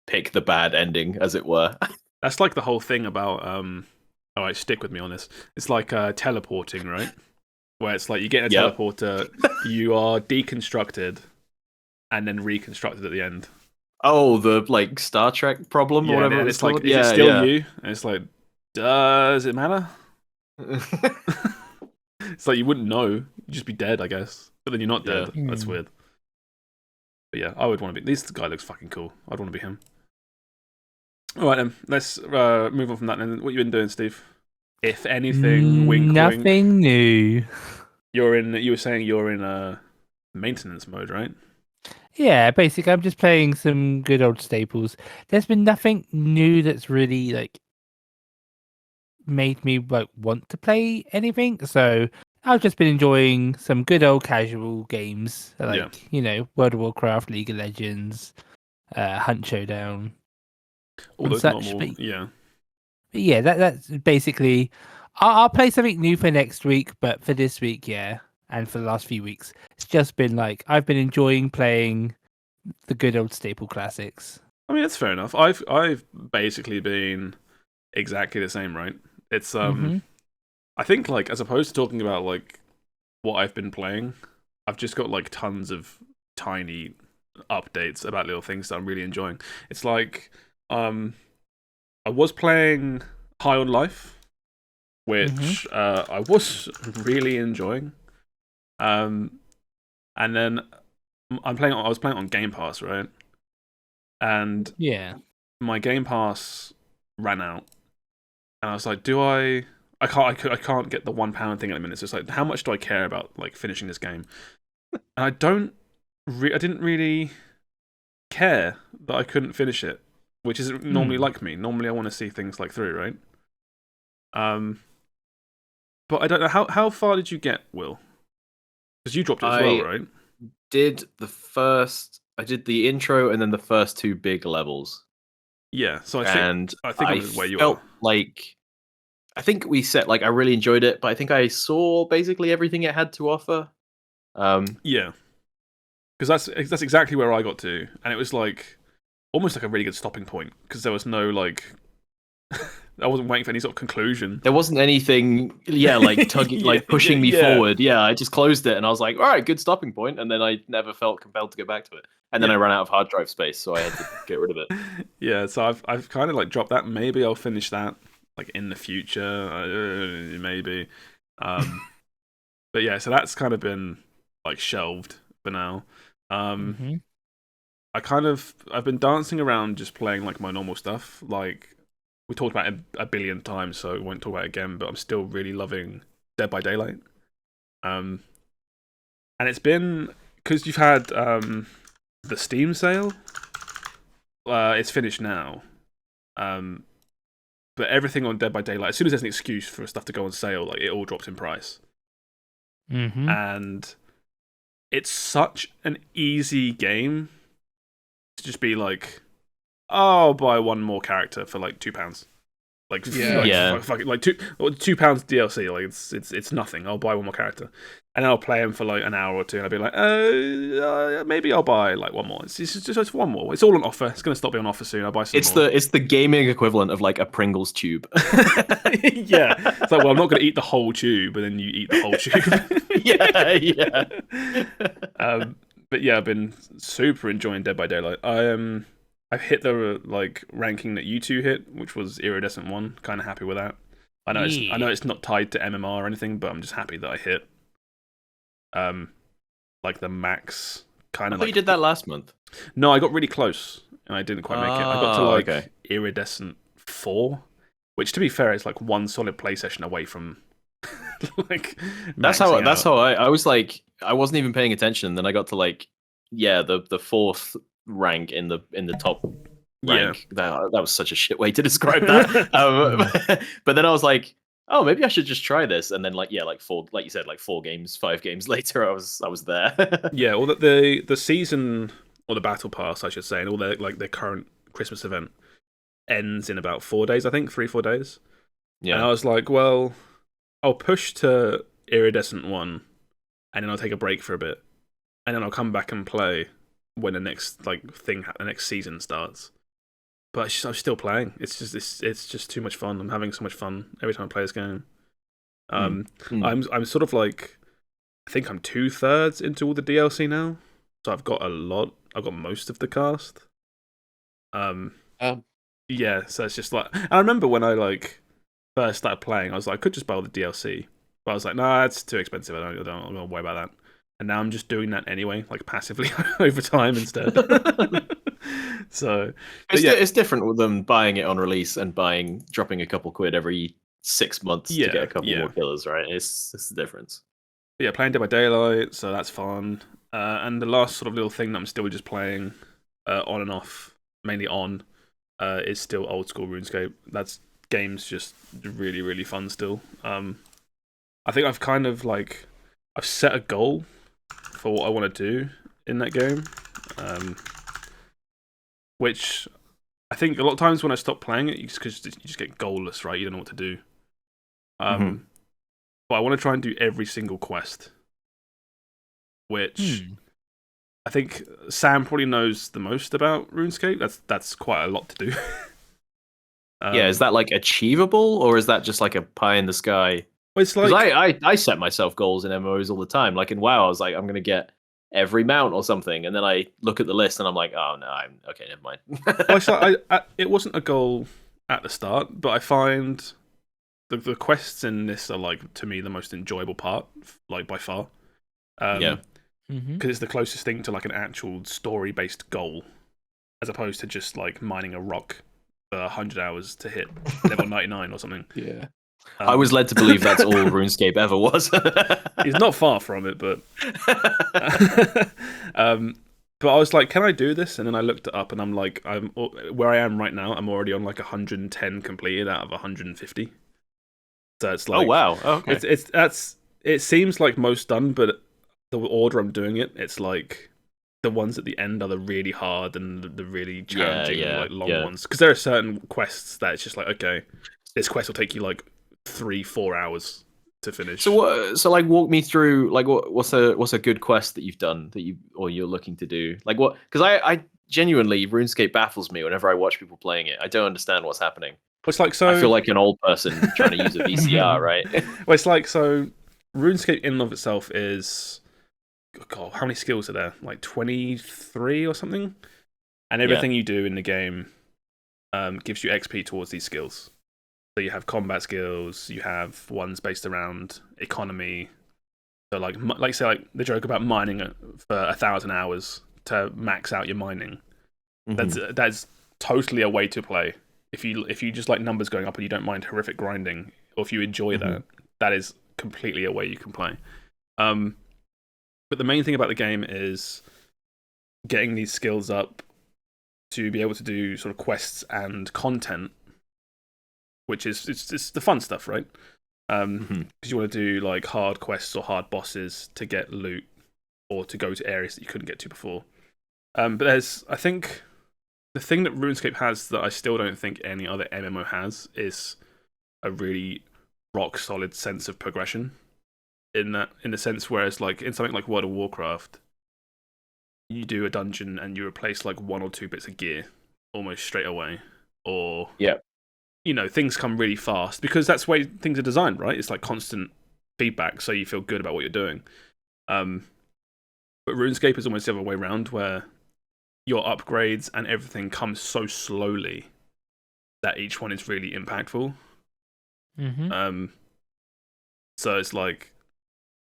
pick the bad ending, as it were. That's like the whole thing about. All right, stick with me on this. It's like teleporting, right? Where it's like you get a teleporter, you are deconstructed, and then reconstructed at the end. Oh, the like Star Trek problem or whatever. It's like, is it still you? And it's like, does it matter? It's like you wouldn't know. You'd just be dead, I guess. But then you're not dead. That's weird. But yeah, I would want to be. This guy looks fucking cool. I'd want to be him. All right, then. Let's move on from that. Then, what you been doing, Steve? If anything, wink, nothing wink. New. You were saying you're in maintenance mode, right? Yeah, basically, I'm just playing some good old staples. There's been nothing new that's really like made me like want to play anything. So I've just been enjoying some good old casual games, like World of Warcraft, League of Legends, Hunt Showdown. All those normal, But yeah, that's basically. I'll play something new for next week, but for this week, and for the last few weeks, it's just been like I've been enjoying playing the good old staple classics. I mean, that's fair enough. I've basically been exactly the same, right? It's I think like as opposed to talking about like what I've been playing, I've just got like tons of tiny updates about little things that I'm really enjoying. It's like I was playing High on Life, which I was really enjoying. And then I was playing on Game Pass, right? And my Game Pass ran out, and I was like, I can't get the £1 thing at the minute. So it's like, how much do I care about like finishing this game? And I didn't really care that I couldn't finish it, which isn't normally like me. Normally, I want to see things like through, right? But I don't know how far did you get, Will? Because you dropped it as well, right? I did the intro and then the first two big levels. Yeah, so I think I'm where you felt are. Like I think we said like I really enjoyed it, but I think I saw basically everything it had to offer. Yeah, because that's exactly where I got to, and it was like almost like a really good stopping point because there was no like. I wasn't waiting for any sort of conclusion. There wasn't anything, like tugging, like pushing me forward. Yeah, I just closed it and I was like, all right, good stopping point. And then I never felt compelled to go back to it. And then I ran out of hard drive space, so I had to get rid of it. Yeah, so I've kind of like dropped that. Maybe I'll finish that like in the future, maybe. But yeah, so that's kind of been like shelved for now. I've been dancing around just playing like my normal stuff, like. We talked about it a billion times, so we won't talk about it again, but I'm still really loving Dead by Daylight. And it's been, because you've had the Steam sale, it's finished now. But everything on Dead by Daylight, as soon as there's an excuse for stuff to go on sale, like it all drops in price. And it's such an easy game to just be like, I'll buy one more character for like £2. Like Yeah. fuck it, like £2 DLC. Like it's nothing. I'll buy one more character, and I'll play him for like an hour or two, and I'll be like, maybe I'll buy like one more. It's just one more. It's all on offer. It's gonna stop being on offer soon. I'll buy some more. It's the gaming equivalent of like a Pringles tube. Yeah, it's like, well, I'm not gonna eat the whole tube, and then you eat the whole tube. yeah. But yeah, I've been super enjoying Dead by Daylight. I've hit the like ranking that you two hit, which was Iridescent 1. Kind of happy with that. I know it's not tied to MMR or anything, but I'm just happy that I hit like the max kind I of. thought you did that last month. No, I got really close and I didn't quite make it. I got to like okay. Iridescent 4, which to be fair is like one solid play session away from like. That's how I was like, I wasn't even paying attention. Then I got to like the fourth rank in the top rank. That was such a shit way to describe that. But then I was like, oh, maybe I should just try this. And then like four, like you said, like 5 games later, I was there. Yeah, well, the season or the battle pass, I should say, and all their like their current Christmas event ends in about 4 days. I think 3-4 days. Yeah, and I was like, well, I'll push to Iridescent 1, and then I'll take a break for a bit, and then I'll come back and play when the next the next season starts. But I'm still playing. It's just too much fun. I'm having so much fun every time I play this game. I'm sort of like, I think I'm 2/3 into all the DLC now, so I've got most of the cast. Yeah, so it's just like, I remember when I like first started playing, I was like, I could just buy all the DLC, but I was like, nah, it's too expensive. I'm not worry about that. And now I'm just doing that anyway, like passively over time instead. So it's different with them buying it on release and dropping a couple quid every 6 months to get a couple more killers, right? It's the difference. But yeah, playing Dead by Daylight, so that's fun. And the last sort of little thing that I'm still just playing on and off, mainly on, is still old school RuneScape. That game's just really, really fun still. I think I've kind of like, I've set a goal for what I want to do in that game. Which I think a lot of times when I stop playing it, because you just get goalless, right? You don't know what to do. But I want to try and do every single quest, which I think Sam probably knows the most about RuneScape. That's quite a lot to do. Is that like achievable, or is that just like a pie in the sky? Well, it's like I set myself goals in MMOs all the time. Like in WoW, I was like, I'm gonna get every mount or something, and then I look at the list and I'm like, oh no, I'm okay, never mind. Well, it's like it wasn't a goal at the start, but I find the quests in this are like, to me, the most enjoyable part, like by far. Because it's the closest thing to like an actual story-based goal, as opposed to just like mining a rock for 100 hours to hit level 99 or something. Yeah. I was led to believe that's all RuneScape ever was. He's not far from it, but but I was like, can I do this? And then I looked it up, and I'm like, where I am right now, I'm already on like 110 completed out of 150. So it's like, oh wow, okay. It seems like most done, but the order I'm doing it, it's like the ones at the end are the really hard and the really challenging, like long ones. Because there are certain quests that it's just like, okay, this quest will take you like 3-4 hours to finish. So like walk me through like what's a good quest that you've done that you're looking to do, like what, because I genuinely, RuneScape baffles me whenever I watch people playing it. I don't understand what's happening. It's like, so I feel like an old person trying to use a VCR, right? Well, it's like, so RuneScape in and of itself is, God, how many skills are there? Like 23 or something, and everything you do in the game gives you XP towards these skills. So you have combat skills, you have ones based around economy. So like say like the joke about mining for 1,000 hours to max out your mining. That's totally a way to play. If you just like numbers going up and you don't mind horrific grinding, or if you enjoy that is completely a way you can play. But the main thing about the game is getting these skills up to be able to do sort of quests and content, which is it's the fun stuff, right? Because you want to do like hard quests or hard bosses to get loot or to go to areas that you couldn't get to before. But there's, I think, the thing that RuneScape has that I still don't think any other MMO has is a really rock solid sense of progression. In the sense, whereas like in something like World of Warcraft, you do a dungeon and you replace like 1 or 2 bits of gear almost straight away, or things come really fast because that's the way things are designed, right? It's like constant feedback, so you feel good about what you're doing. But RuneScape is almost the other way around, where your upgrades and everything comes so slowly that each one is really impactful. So it's like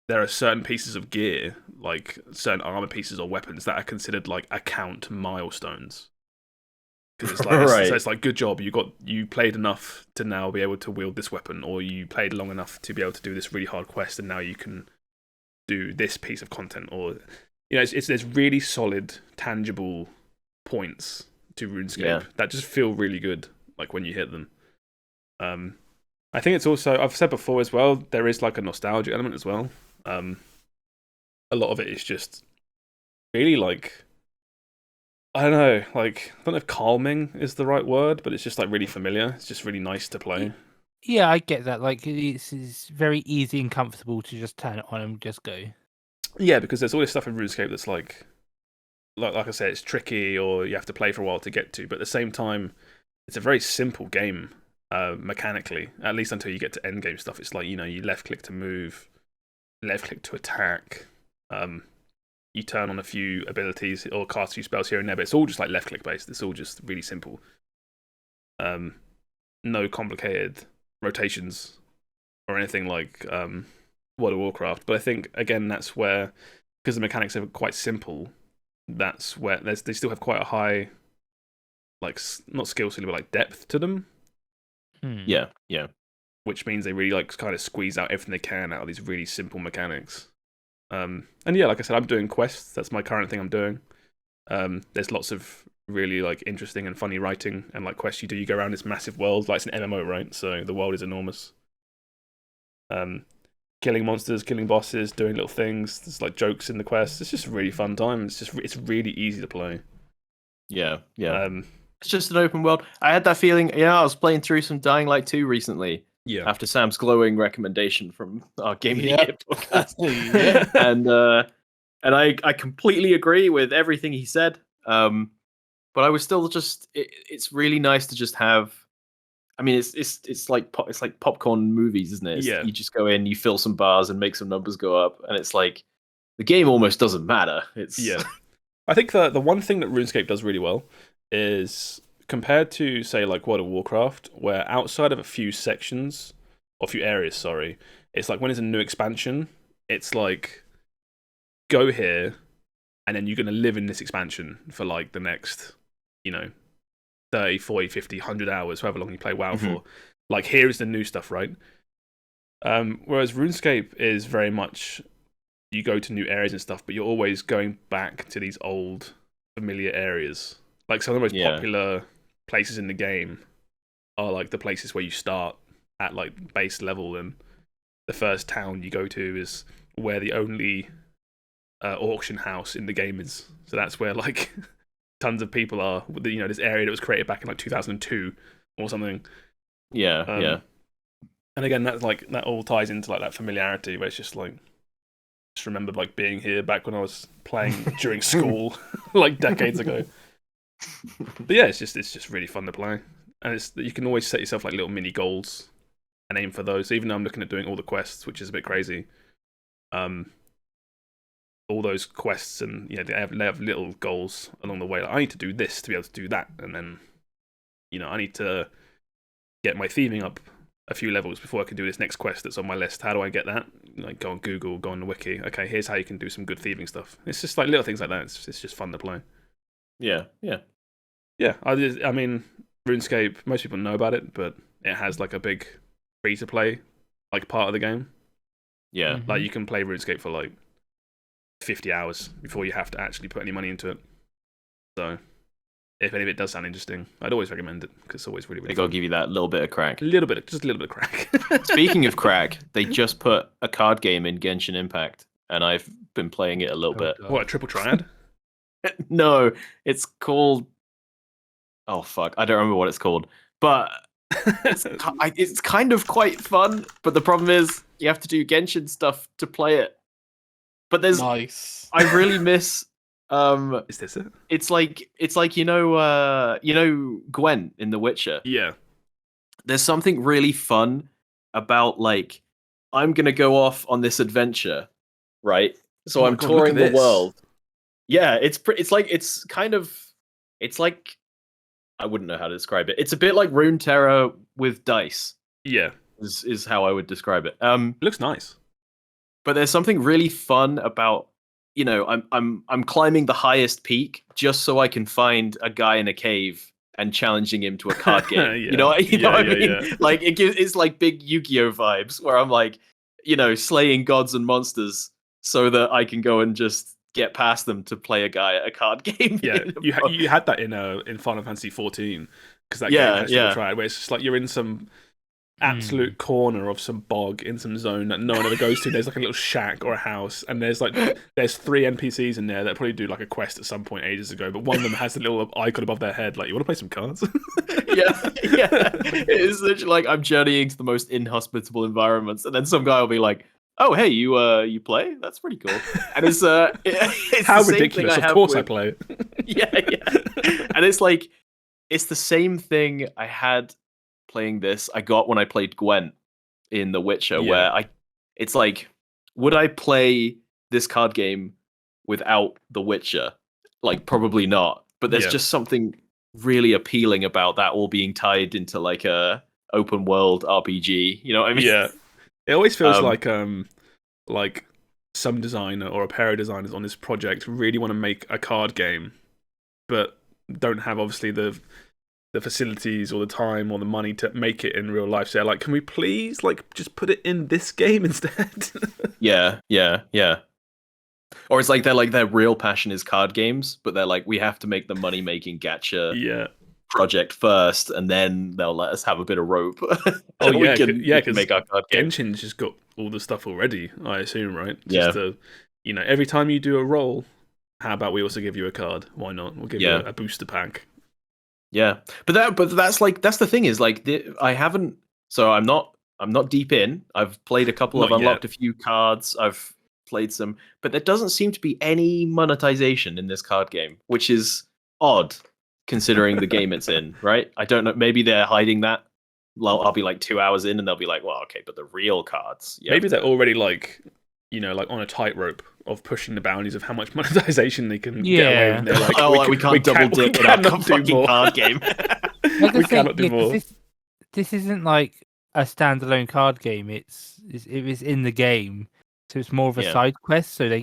there are certain pieces of gear, like certain armor pieces or weapons, that are considered like account milestones. Because it's like, so it's like, good job, you played enough to now be able to wield this weapon, or you played long enough to be able to do this really hard quest, and now you can do this piece of content, or there's really solid, tangible points to RuneScape that just feel really good, like when you hit them. I think it's also, I've said before as well, there is like a nostalgia element as well. A lot of it is just really like, I don't know, like, I don't know if calming is the right word, but it's just like really familiar. It's just really nice to play. Yeah, I get that. Like, it's very easy and comfortable to just turn it on and just go. Yeah, because there's all this stuff in RuneScape that's like I said, it's tricky, or you have to play for a while to get to. But at the same time, it's a very simple game mechanically, at least until you get to endgame stuff. It's like, you left click to move, left click to attack. You turn on a few abilities or cast a few spells here and there, but it's all just like left click based. It's all just really simple. No complicated rotations or anything like World of Warcraft. But I think, again, that's where, because the mechanics are quite simple, that's where they still have quite a high, like, not skill ceiling, but like depth to them. Yeah. Which means they really like kind of squeeze out everything they can out of these really simple mechanics. And yeah, like I said, I'm doing quests. That's my current thing I'm doing. There's lots of really like interesting and funny writing and like quests you do. You go around this massive world, like it's an MMO, right? So the world is enormous. Killing monsters, killing bosses, doing little things. There's like jokes in the quests. It's just a really fun time. It's really easy to play. Yeah. It's just an open world. I had that feeling. I was playing through some Dying Light 2 recently. Yeah. After Sam's glowing recommendation from our Game of the Year podcast. And I completely agree with everything he said. But I was still just. It's really nice to just have. I mean, it's like popcorn movies, isn't it? Yeah. You just go in, you fill some bars, and make some numbers go up, and it's like the game almost doesn't matter. I think the one thing that RuneScape does really well is, compared to, say, like World of Warcraft, where outside of a few sections, or a few areas, sorry, it's like when it's a new expansion, it's like, go here, and then you're going to live in this expansion for like the next, 30, 40, 50, 100 hours, however long you play WoW for. Like, here is the new stuff, right? Whereas RuneScape is very much, you go to new areas and stuff, but you're always going back to these old, familiar areas. Like, some of the most popular places in the game are like the places where you start at like base level, and the first town you go to is where the only auction house in the game is. So that's where like tons of people are. This area that was created back in like 2002 or something. Yeah. And again, that's like, that all ties into like that familiarity, where it's just like, just remember like being here back when I was playing during school, like decades ago. But yeah, it's just really fun to play, and you can always set yourself like little mini goals and aim for those. Even though I'm looking at doing all the quests, which is a bit crazy, all those quests, and they have little goals along the way. Like, I need to do this to be able to do that, and then I need to get my thieving up a few levels before I can do this next quest that's on my list. How do I get that? Like, go on Google, go on the wiki. Okay, here's how you can do some good thieving stuff. It's just like little things like that. It's just fun to play. Yeah. I mean, RuneScape, most people know about it, but it has like a big free to play like part of the game. Yeah. Like, you can play RuneScape for like 50 hours before you have to actually put any money into it. So if any of it does sound interesting, I'd always recommend it, because it's always really, really fun. They gotta give you that little bit of crack. Just a little bit of crack. Speaking of crack, they just put a card game in Genshin Impact, and I've been playing it a little bit. God. What, a triple triad? No, it's called oh fuck, I don't remember what it's called, but it's kind of quite fun. But the problem is you have to do Genshin stuff to play it. But there's Nice. I really miss Is this it? it's like you know Gwen in The Witcher. Yeah. There's something really fun about like I'm gonna go off on this adventure, right? So Oh my I'm God, look touring at the this. world. Yeah, it's like I wouldn't know how to describe it. It's a bit like Rune Terror with dice. Yeah. Is how I would describe it. It looks nice. But there's something really fun about, you know, I'm climbing the highest peak just so I can find a guy in a cave and challenging him to a card game. Yeah. You know what I mean? Yeah. Like it's like big Yu-Gi-Oh vibes where I'm like, you know, slaying gods and monsters so that I can go and just get past them to play a guy at a card game. Yeah, you had that in Final Fantasy 14 because that game has to try where it's just like you're in some absolute corner of some bog in some zone that no one ever goes to. There's like a little shack or a house, and there's 3 NPCs in there that probably do like a quest at some point ages ago, but one of them has a little icon above their head like, you want to play some cards? yeah. It's literally like I'm journeying to the most inhospitable environments, and then some guy will be like, "Oh, hey, you play? That's pretty cool." And it's how the ridiculous! Of course, I play. yeah, and it's like it's the same thing I had playing this. I got when I played Gwent in The Witcher, where it's like, would I play this card game without The Witcher? Like, probably not. But there's just something really appealing about that all being tied into like a open world RPG. You know what I mean? Yeah. It always feels like some designer or a pair of designers on this project really want to make a card game, but don't have obviously the facilities or the time or the money to make it in real life. So they're like, can we please like just put it in this game instead? Yeah. Or it's like their real passion is card games, but they're like, we have to make the money making gacha project first, and then they'll let us have a bit of rope. Oh yeah, we can make our card game. Genshin's just got all the stuff already, I assume, right? Yeah. Just to, you know, every time you do a roll, how about we also give you a card? Why not? We'll give you a booster pack. Yeah, but that's the thing is like I haven't. So I'm not deep in. I've played a couple. I've unlocked a few cards. I've played some, but there doesn't seem to be any monetization in this card game, which is odd considering the game it's in. Right? I don't know. Maybe they're hiding that. Well, I'll be like 2 hours in, and they'll be like, "Well, okay, but the real cards." Maybe they're already like, you know, like on a tightrope of pushing the boundaries of how much monetization they can get away with. They're like, we can't double dip in our fucking card game. We cannot do more. This isn't like a standalone card game. It was in the game, so it's more of a side quest. So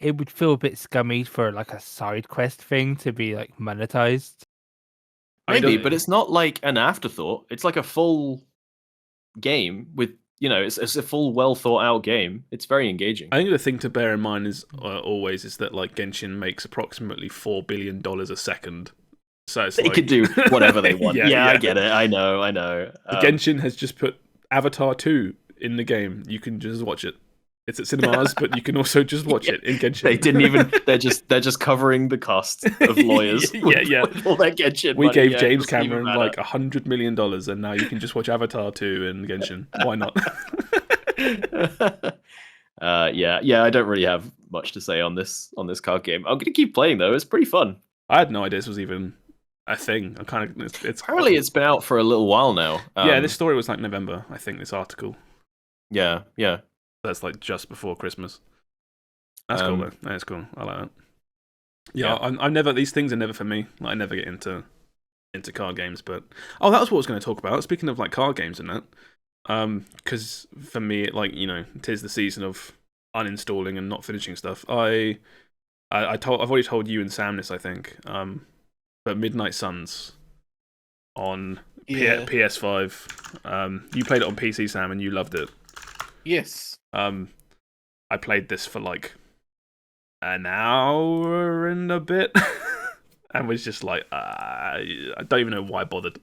it would feel a bit scummy for like a side quest thing to be like monetized. Maybe, but it's not like an afterthought. It's like a full game with, you know, it's a full, well thought out game. It's very engaging. I think the thing to bear in mind is always is that like Genshin makes approximately $4 billion a second. So it's they could do whatever they want. I get it. I know. Genshin has just put Avatar 2 in the game. You can just watch it. It's at cinemas, but you can also just watch it in Genshin. They didn't even. They're just covering the cost of lawyers. With all that Genshin. We gave James Cameron like $100 million, and now you can just watch Avatar 2 in Genshin. Why not? I don't really have much to say on this card game. I'm gonna keep playing though. It's pretty fun. I had no idea this was even a thing. I kind of it's apparently it's been out for a little while now. This story was like November, I think. This article. Yeah. That's like just before Christmas. That's cool though. That's cool. I like that. Yeah, I'm never. These things are never for me. Like, I never get into card games. But that was what I was going to talk about. Speaking of like card games and that, because for me, like, you know, it is the season of uninstalling and not finishing stuff. I've already told you and Sam this, I think. But Midnight Suns on PS5. You played it on PC, Sam, and you loved it. Yes. I played this for like an hour and a bit, and was just like, I don't even know why I bothered.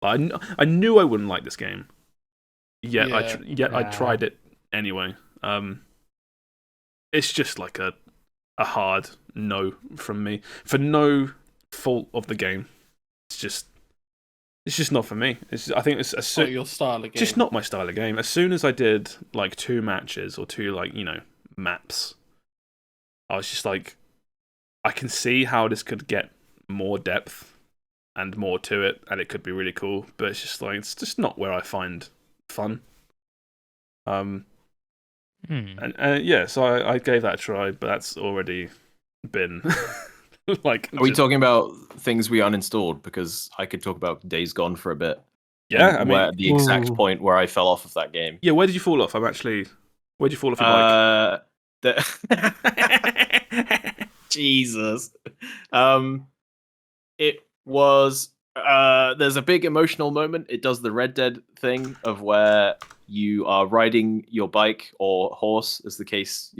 I knew I wouldn't like this game, yet I tried it anyway. It's just like a hard no from me for no fault of the game. it's just not for me. I think it's not your style of game. Just not my style of game. As soon as I did like 2 matches or 2 like maps, I was just like, I can see how this could get more depth and more to it, and it could be really cool. But it's just not where I find fun. And yeah, so I gave that a try, but that's already been like. Are we talking about things we uninstalled? Because I could talk about Days Gone for a bit. Yeah, I mean, the exact point where I fell off of that game. Yeah, where did you fall off? Where'd you fall off? Jesus. It was. There's a big emotional moment. It does the Red Dead thing of where you are riding your bike or horse, as the case,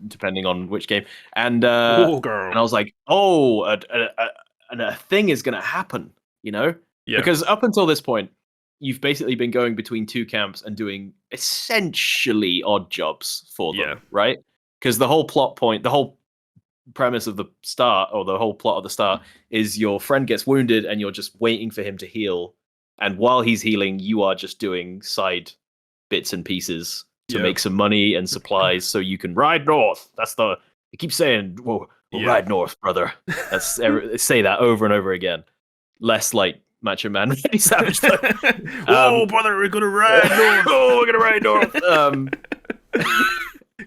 depending on which game. And girl. And I was like, a thing is gonna happen, Yeah. Because up until this point, you've basically been going between 2 camps and doing essentially odd jobs for them, right? Because the whole the whole premise of the start, or the whole plot of the start, is your friend gets wounded and you're just waiting for him to heal. And while he's healing, you are just doing side bits and pieces to make some money and supplies so you can ride north. I keep saying, we'll ride north, brother. Say that over and over again. Less like Macho Man Randy Savage. Whoa, brother, we're gonna ride north. We're gonna ride north.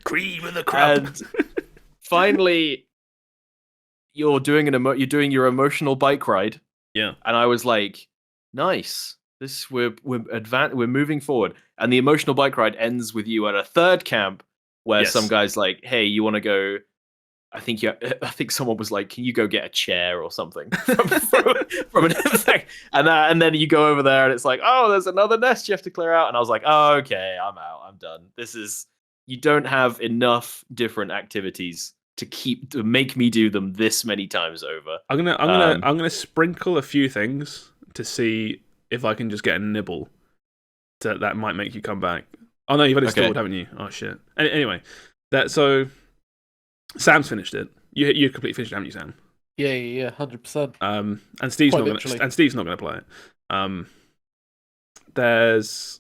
Cream of the crop. And finally, you're doing your emotional bike ride. Yeah. And I was like, nice. We're moving forward. And the emotional bike ride ends with you at a 3rd camp where some guy's like, hey, you want to go? I think someone was like, can you go get a chair or something from an effect? And then you go over there and it's like, oh, there's another nest you have to clear out. And I was like, oh, okay, I'm out. I'm done. You don't have enough different activities to make me do them this many times over. I'm gonna sprinkle a few things to see if I can just get a nibble that might make you come back. Oh no, you've already installed, haven't you? Oh shit. Anyway, so Sam's finished it. You completely finished it, haven't you, Sam? Yeah, 100%. And Steve's not gonna play it. There's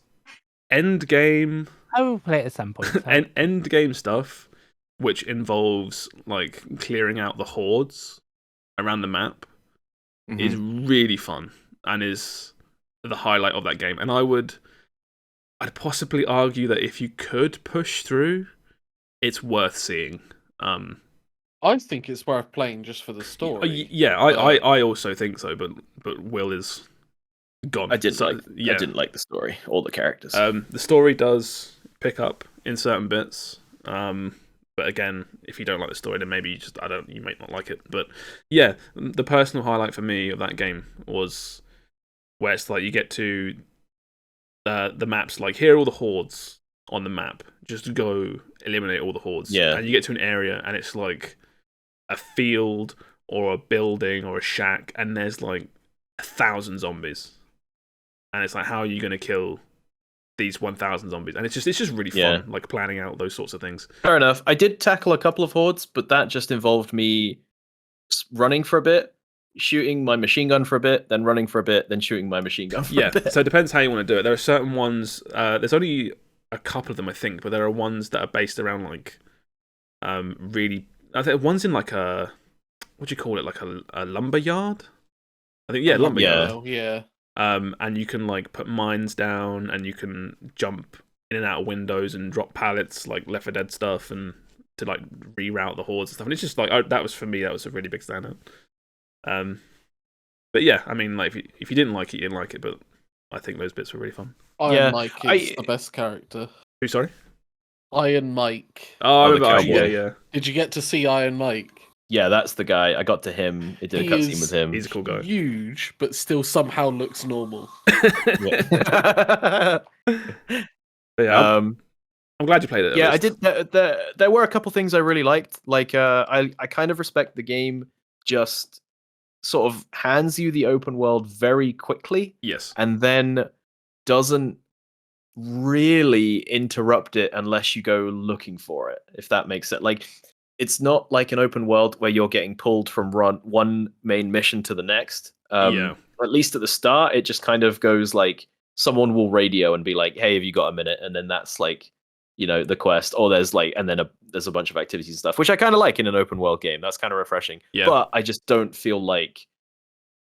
end game. I will play it at some point. End game stuff, which involves like clearing out the hordes around the map, is really fun and is the highlight of that game. And I'd possibly argue that if you could push through, it's worth seeing. I think it's worth playing just for the story. I also think so, but Will is gone. I didn't like the story or the characters. The story does pick up in certain bits. But again, if you don't like the story, then maybe you might not like it. But yeah, the personal highlight for me of that game was where it's like you get to the maps, like here are all the hordes on the map. Just go eliminate all the hordes. Yeah. And you get to an area and it's like a field or a building or a shack, and there's like 1,000 zombies. And it's like, how are you going to kill these 1,000 zombies? And it's just really fun, like planning out those sorts of things. Fair enough. I did tackle a couple of hordes, but that just involved me running for a bit, shooting my machine gun for a bit, then running for a bit, then shooting my machine gun for a bit. So it depends how you want to do it. There are certain ones, there's only a couple of them, I think, but there are ones that are based around like really, I think one's in like a, what do you call it, like a lumber yard? I think, lumber yard. Yeah. And you can like put mines down, and you can jump in and out of windows and drop pallets, like Left 4 Dead stuff, and to like reroute the hordes and stuff. And it's just like, that was for me, that was a really big standout. But yeah, I mean, like if you didn't like it, you didn't like it. But I think those bits were really fun. Iron Mike is the best character. Who? Sorry. Iron Mike. Oh, yeah. Did you get to see Iron Mike? Yeah, that's the guy. I got to him. It did a cutscene with him. He's a cool guy. Huge, but still somehow looks normal. Yeah. I'm glad you played it. Yeah, I did. There were a couple things I really liked. Like, I kind of respect the game just sort of hands you the open world very quickly. Yes. And then doesn't really interrupt it unless you go looking for it, if that makes sense. Like, it's not like an open world where you're getting pulled from one main mission to the next. At least at the start, it just kind of goes like someone will radio and be like, "Hey, have you got a minute?" And then that's like, the quest. Or there's like, and then there's a bunch of activities and stuff, which I kind of like in an open world game. That's kind of refreshing. Yeah. But I just don't feel like,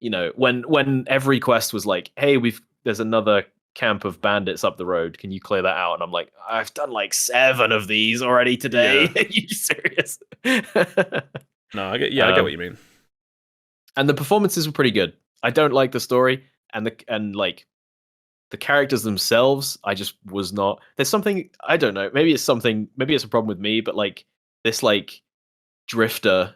when every quest was like, "Hey, there's another camp of bandits up the road. Can you clear that out?" And I'm like, "I've done like 7 of these already today." Yeah. Are you serious? No, I get what you mean. And the performances were pretty good. I don't like the story and the characters themselves. I just was not. There's something, I don't know. Maybe it's a problem with me, but like this like drifter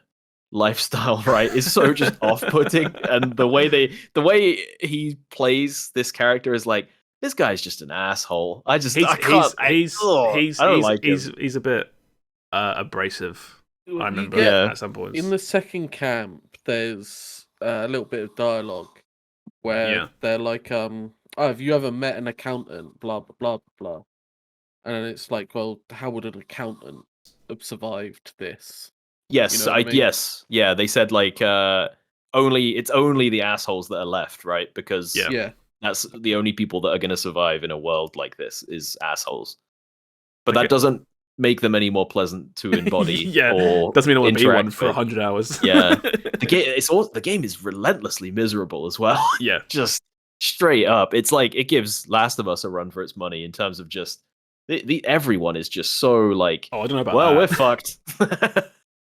lifestyle, right, is so just off-putting. And the way he plays this character is like, this guy's just an asshole. I don't like him. He's a bit abrasive. I remember at some points. In the second camp, there's a little bit of dialogue where they're like, "Oh, have you ever met an accountant?" Blah blah blah blah, and it's like, "Well, how would an accountant have survived this?" Yes, yes, yeah. They said like, it's only the assholes that are left, right? Because that's the only people that are going to survive in a world like this is assholes. But that doesn't make them any more pleasant to embody. Or doesn't mean I want to be one for 100 hours. The game is relentlessly miserable as well. Yeah, just straight up. It's like it gives Last of Us a run for its money in terms of just everyone is just so like. Oh, I don't know about that. We're fucked.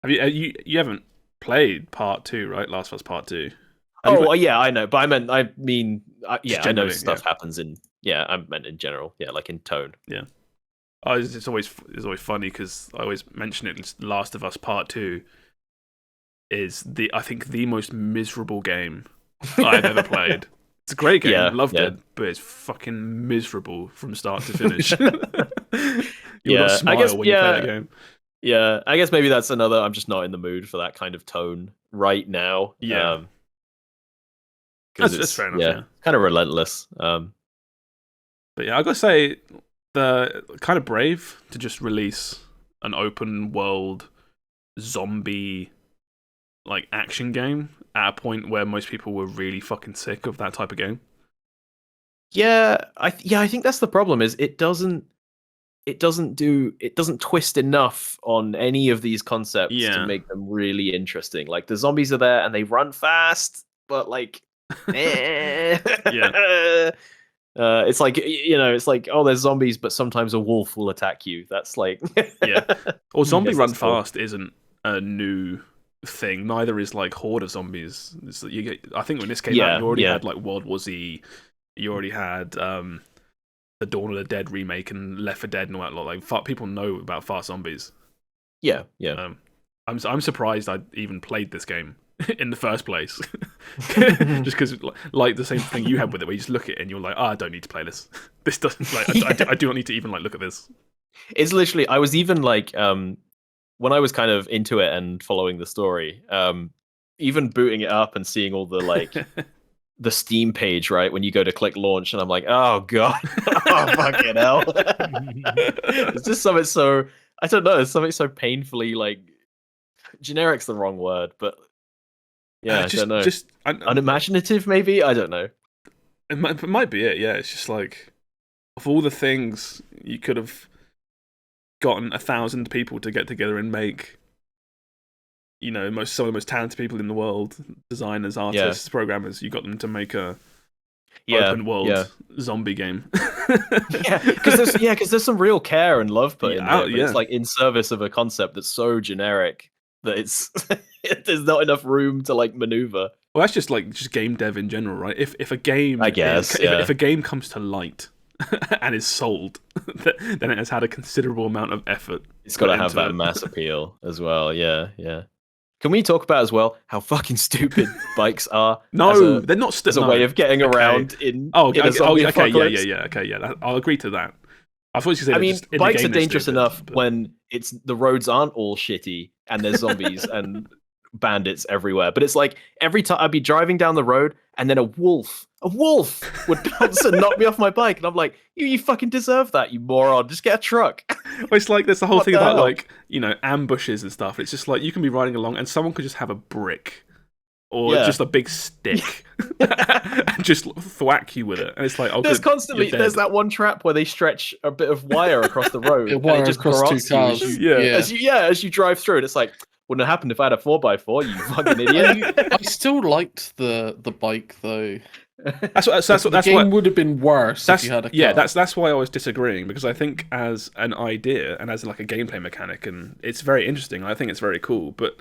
Have you haven't played Part 2, right? Last of Us Part 2. Yeah, I know, but I mean, I know stuff happens in. Yeah, I meant in general. Yeah, like in tone. Yeah. Oh, it's always funny because I always mention it. Last of Us Part 2 is I think the most miserable game I've ever played. It's a great game, loved it, but it's fucking miserable from start to finish. You will not smile when you play that game. Yeah, I guess maybe that's another. I'm just not in the mood for that kind of tone right now. Yeah, that's fair enough. Yeah, kind of relentless. But yeah, I gotta say, the kind of brave to just release an open world zombie like action game at a point where most people were really fucking sick of that type of game. Yeah, I think that's the problem. Is it doesn't twist enough on any of these concepts to make them really interesting. Like the zombies are there and they run fast, but like, it's like, it's like, oh, there's zombies, but sometimes a wolf will attack you. That's like, Or zombie run fast isn't a new thing. Neither is like Horde of Zombies. I think when this came out, you already had like World War Z. You already had the Dawn of the Dead remake and Left 4 Dead and all that lot. Like people know about fast zombies. Yeah. I'm surprised I even played this game in the first place, just because like the same thing you had with it, where you just look at it and you're like, I don't need to play this. This doesn't like I do not need to even like look at this. It's literally, I was even like when I was kind of into it and following the story, even booting it up and seeing all the like the Steam page, right, when you go to click launch, and I'm like, oh god, oh fucking hell. It's just something so, I don't know, it's something so painfully like, generic's the wrong word, but I don't know, unimaginative maybe, I don't know. It might be it. Yeah, it's just like, of all the things you could have gotten 1,000 people to get together and make, some of the most talented people in the world, designers, artists, programmers, you got them to make a open world zombie game. because there's some real care and love put in there. It's like in service of a concept that's so generic that it's there's not enough room to like maneuver. Well, that's just game dev in general, right? If a game, I guess, if a game comes to light and is sold, then it has had a considerable amount of effort. It's got to have that mass appeal as well. Yeah. Can we talk about as well how fucking stupid bikes are? No, they're not. As a way of getting around in. Okay, I'll agree to that. I thought you said. I mean, bikes are dangerous enough when the roads aren't all shitty and there's zombies and bandits everywhere. But it's like every time I'd be driving down the road and then a wolf would pounce and knock me off my bike, and I'm like, you fucking deserve that, you moron. Just get a truck. Well, it's like there's the whole thing about like ambushes and stuff. It's just like you can be riding along and someone could just have a brick or just a big stick, and just thwack you with it. And it's like, oh, there's that one trap where they stretch a bit of wire across the road, and it just across two cars. as you drive through it. It's like, wouldn't have happened if I had a 4x4. You fucking idiot. I still liked the bike though. The game would have been worse if you had a car. Yeah, that's why I was disagreeing, because I think as an idea and as like a gameplay mechanic, and it's very interesting. I think it's very cool, but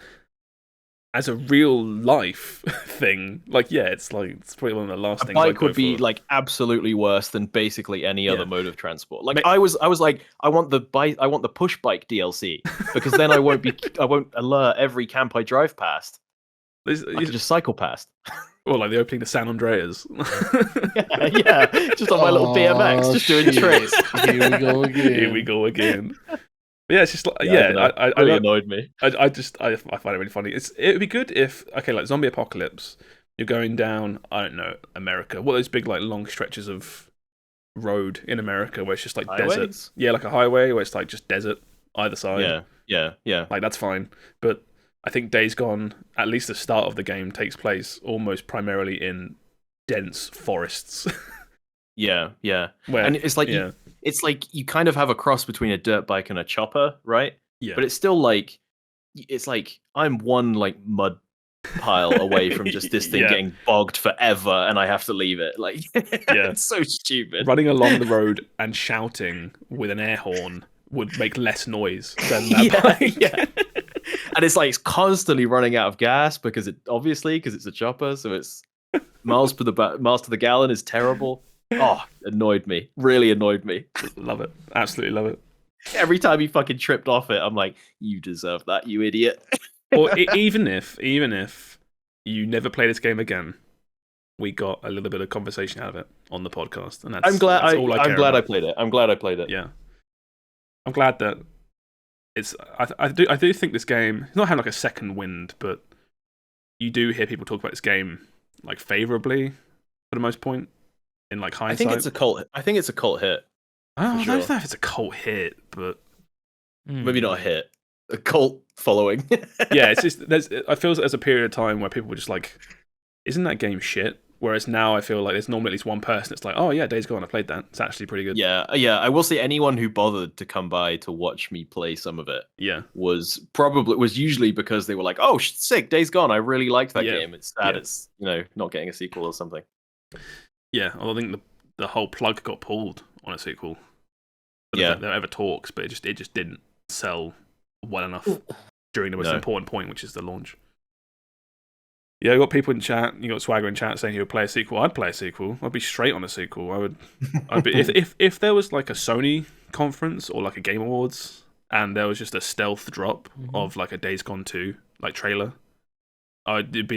as a real life thing, it's probably one of the last things. A bike would be like absolutely worse than basically any other mode of transport. Like I was like, I want the push bike DLC, because then I won't alert every camp I drive past. I can just cycle past. Or like the opening to San Andreas. yeah, just on my little BMX, just doing tricks. Here we go again. But yeah, it's just like, it really annoyed me. I find it really funny. It would be good if, like zombie apocalypse, you're going down, I don't know, America. What are those big like long stretches of road in America where it's just like desert? Yeah, like a highway where it's like just desert either side. Yeah. Like that's fine, but I think Days Gone, at least the start of the game, takes place almost primarily in dense forests. Yeah. And it's like you kind of have a cross between a dirt bike and a chopper, right? Yeah. But it's still like I'm one like mud pile away from just this thing getting bogged forever, and I have to leave it. Like, it's so stupid. Running along the road and shouting with an air horn would make less noise than that bike. Yeah. And it's like it's constantly running out of gas because it's a chopper, so it's miles to the gallon is terrible. Oh, annoyed me. Really annoyed me. Love it. Absolutely love it. Every time he fucking tripped off it, I'm like, you deserve that, you idiot. Or even if you never play this game again, we got a little bit of conversation out of it on the podcast, and I'm glad I played it. I'm glad I played it. Yeah, I'm glad that it's. I do think this game it's not having like a second wind, but you do hear people talk about this game like favorably for the most point. In like hindsight, I think it's a cult hit. I don't know if it's a cult hit, but maybe not a hit. A cult following. Yeah, it's just I feel there's a period of time where people were just like, "Isn't that game shit?" Whereas now I feel like there's normally at least one person that's like, "Oh yeah, Days Gone, I played that. It's actually pretty good." Yeah. I will say anyone who bothered to come by to watch me play some of it, was usually because they were like, "Oh, sick, Days Gone. I really liked that game. It's sad it's not getting a sequel or something." Yeah, I think the whole plug got pulled on a sequel. There ever talks, but it just didn't sell well enough during the most important point, which is the launch. Yeah, you got people in chat. You got Swagger in chat saying he would play a sequel. I'd play a sequel. I'd be straight on a sequel. I'd be if there was like a Sony conference or like a Game Awards, and there was just a stealth drop of like a Days Gone 2 like trailer. It would be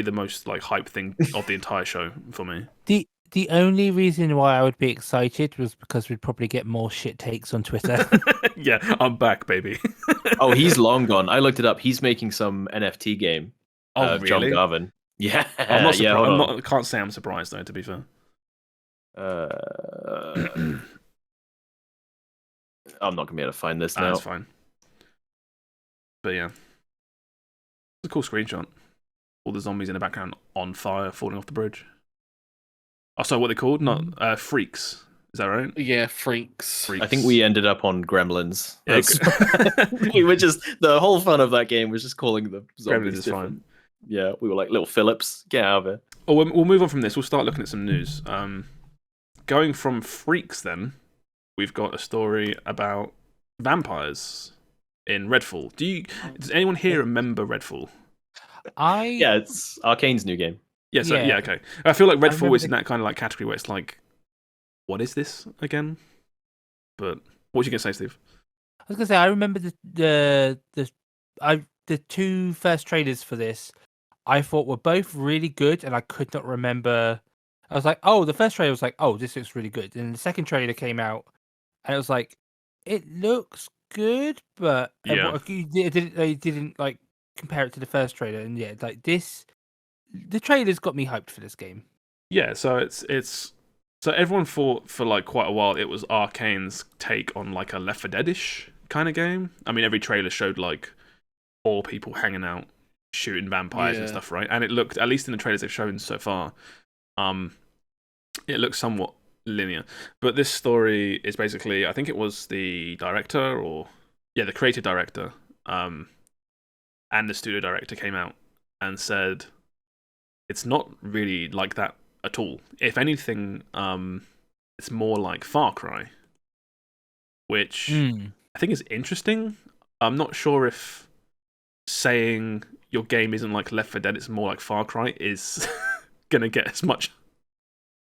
the most like hype thing of the entire show for me. The only reason why I would be excited was because we'd probably get more shit takes on Twitter. Yeah, I'm back, baby. Oh, he's long gone. I looked it up. He's making some NFT game. Oh, really? John Garvin. Yeah. I'm not surprised. I can't say I'm surprised though, to be fair. I'm not gonna be able to find this now. That's fine. But yeah, it's a cool screenshot. All the zombies in the background on fire, falling off the bridge. Oh, sorry, what are they called? Not freaks. Is that right? Yeah, freaks. I think we ended up on Gremlins. Yeah, We were just the whole fun of that game was just calling the zombies Gremlins is different. fine. Yeah, we were like little Phillips. Get out of it. Oh, we'll move on from this. We'll start looking at some news. Going from freaks, then we've got a story about vampires in RedFall. Does anyone here remember RedFall? Yeah, it's Arkane's new game. Yeah, okay. I feel like RedFall is in that kind of like category where it's like, what is this again? But what was you gonna say, Steve? I was gonna say I remember the two first trailers for this. I thought were both really good, and I could not remember. I was like, oh, the first trailer was like, oh, this looks really good, and the second trailer came out, and it was like, it looks good, but they didn't like compare it to the first trailer, and like this. The trailers got me hyped for this game. Yeah, so it's so everyone thought for like quite a while it was Arkane's take on like a Left 4 Dead-ish kind of game. I mean, every trailer showed like 4 people hanging out shooting vampires and stuff, right? And it looked, at least in the trailers they've shown so far, it looks somewhat linear. But this story is basically, I think it was the director, the creative director, and the studio director came out and said it's not really like that at all. If anything, it's more like Far Cry, which I think is interesting. I'm not sure if saying your game isn't like Left 4 Dead, it's more like Far Cry is gonna get as much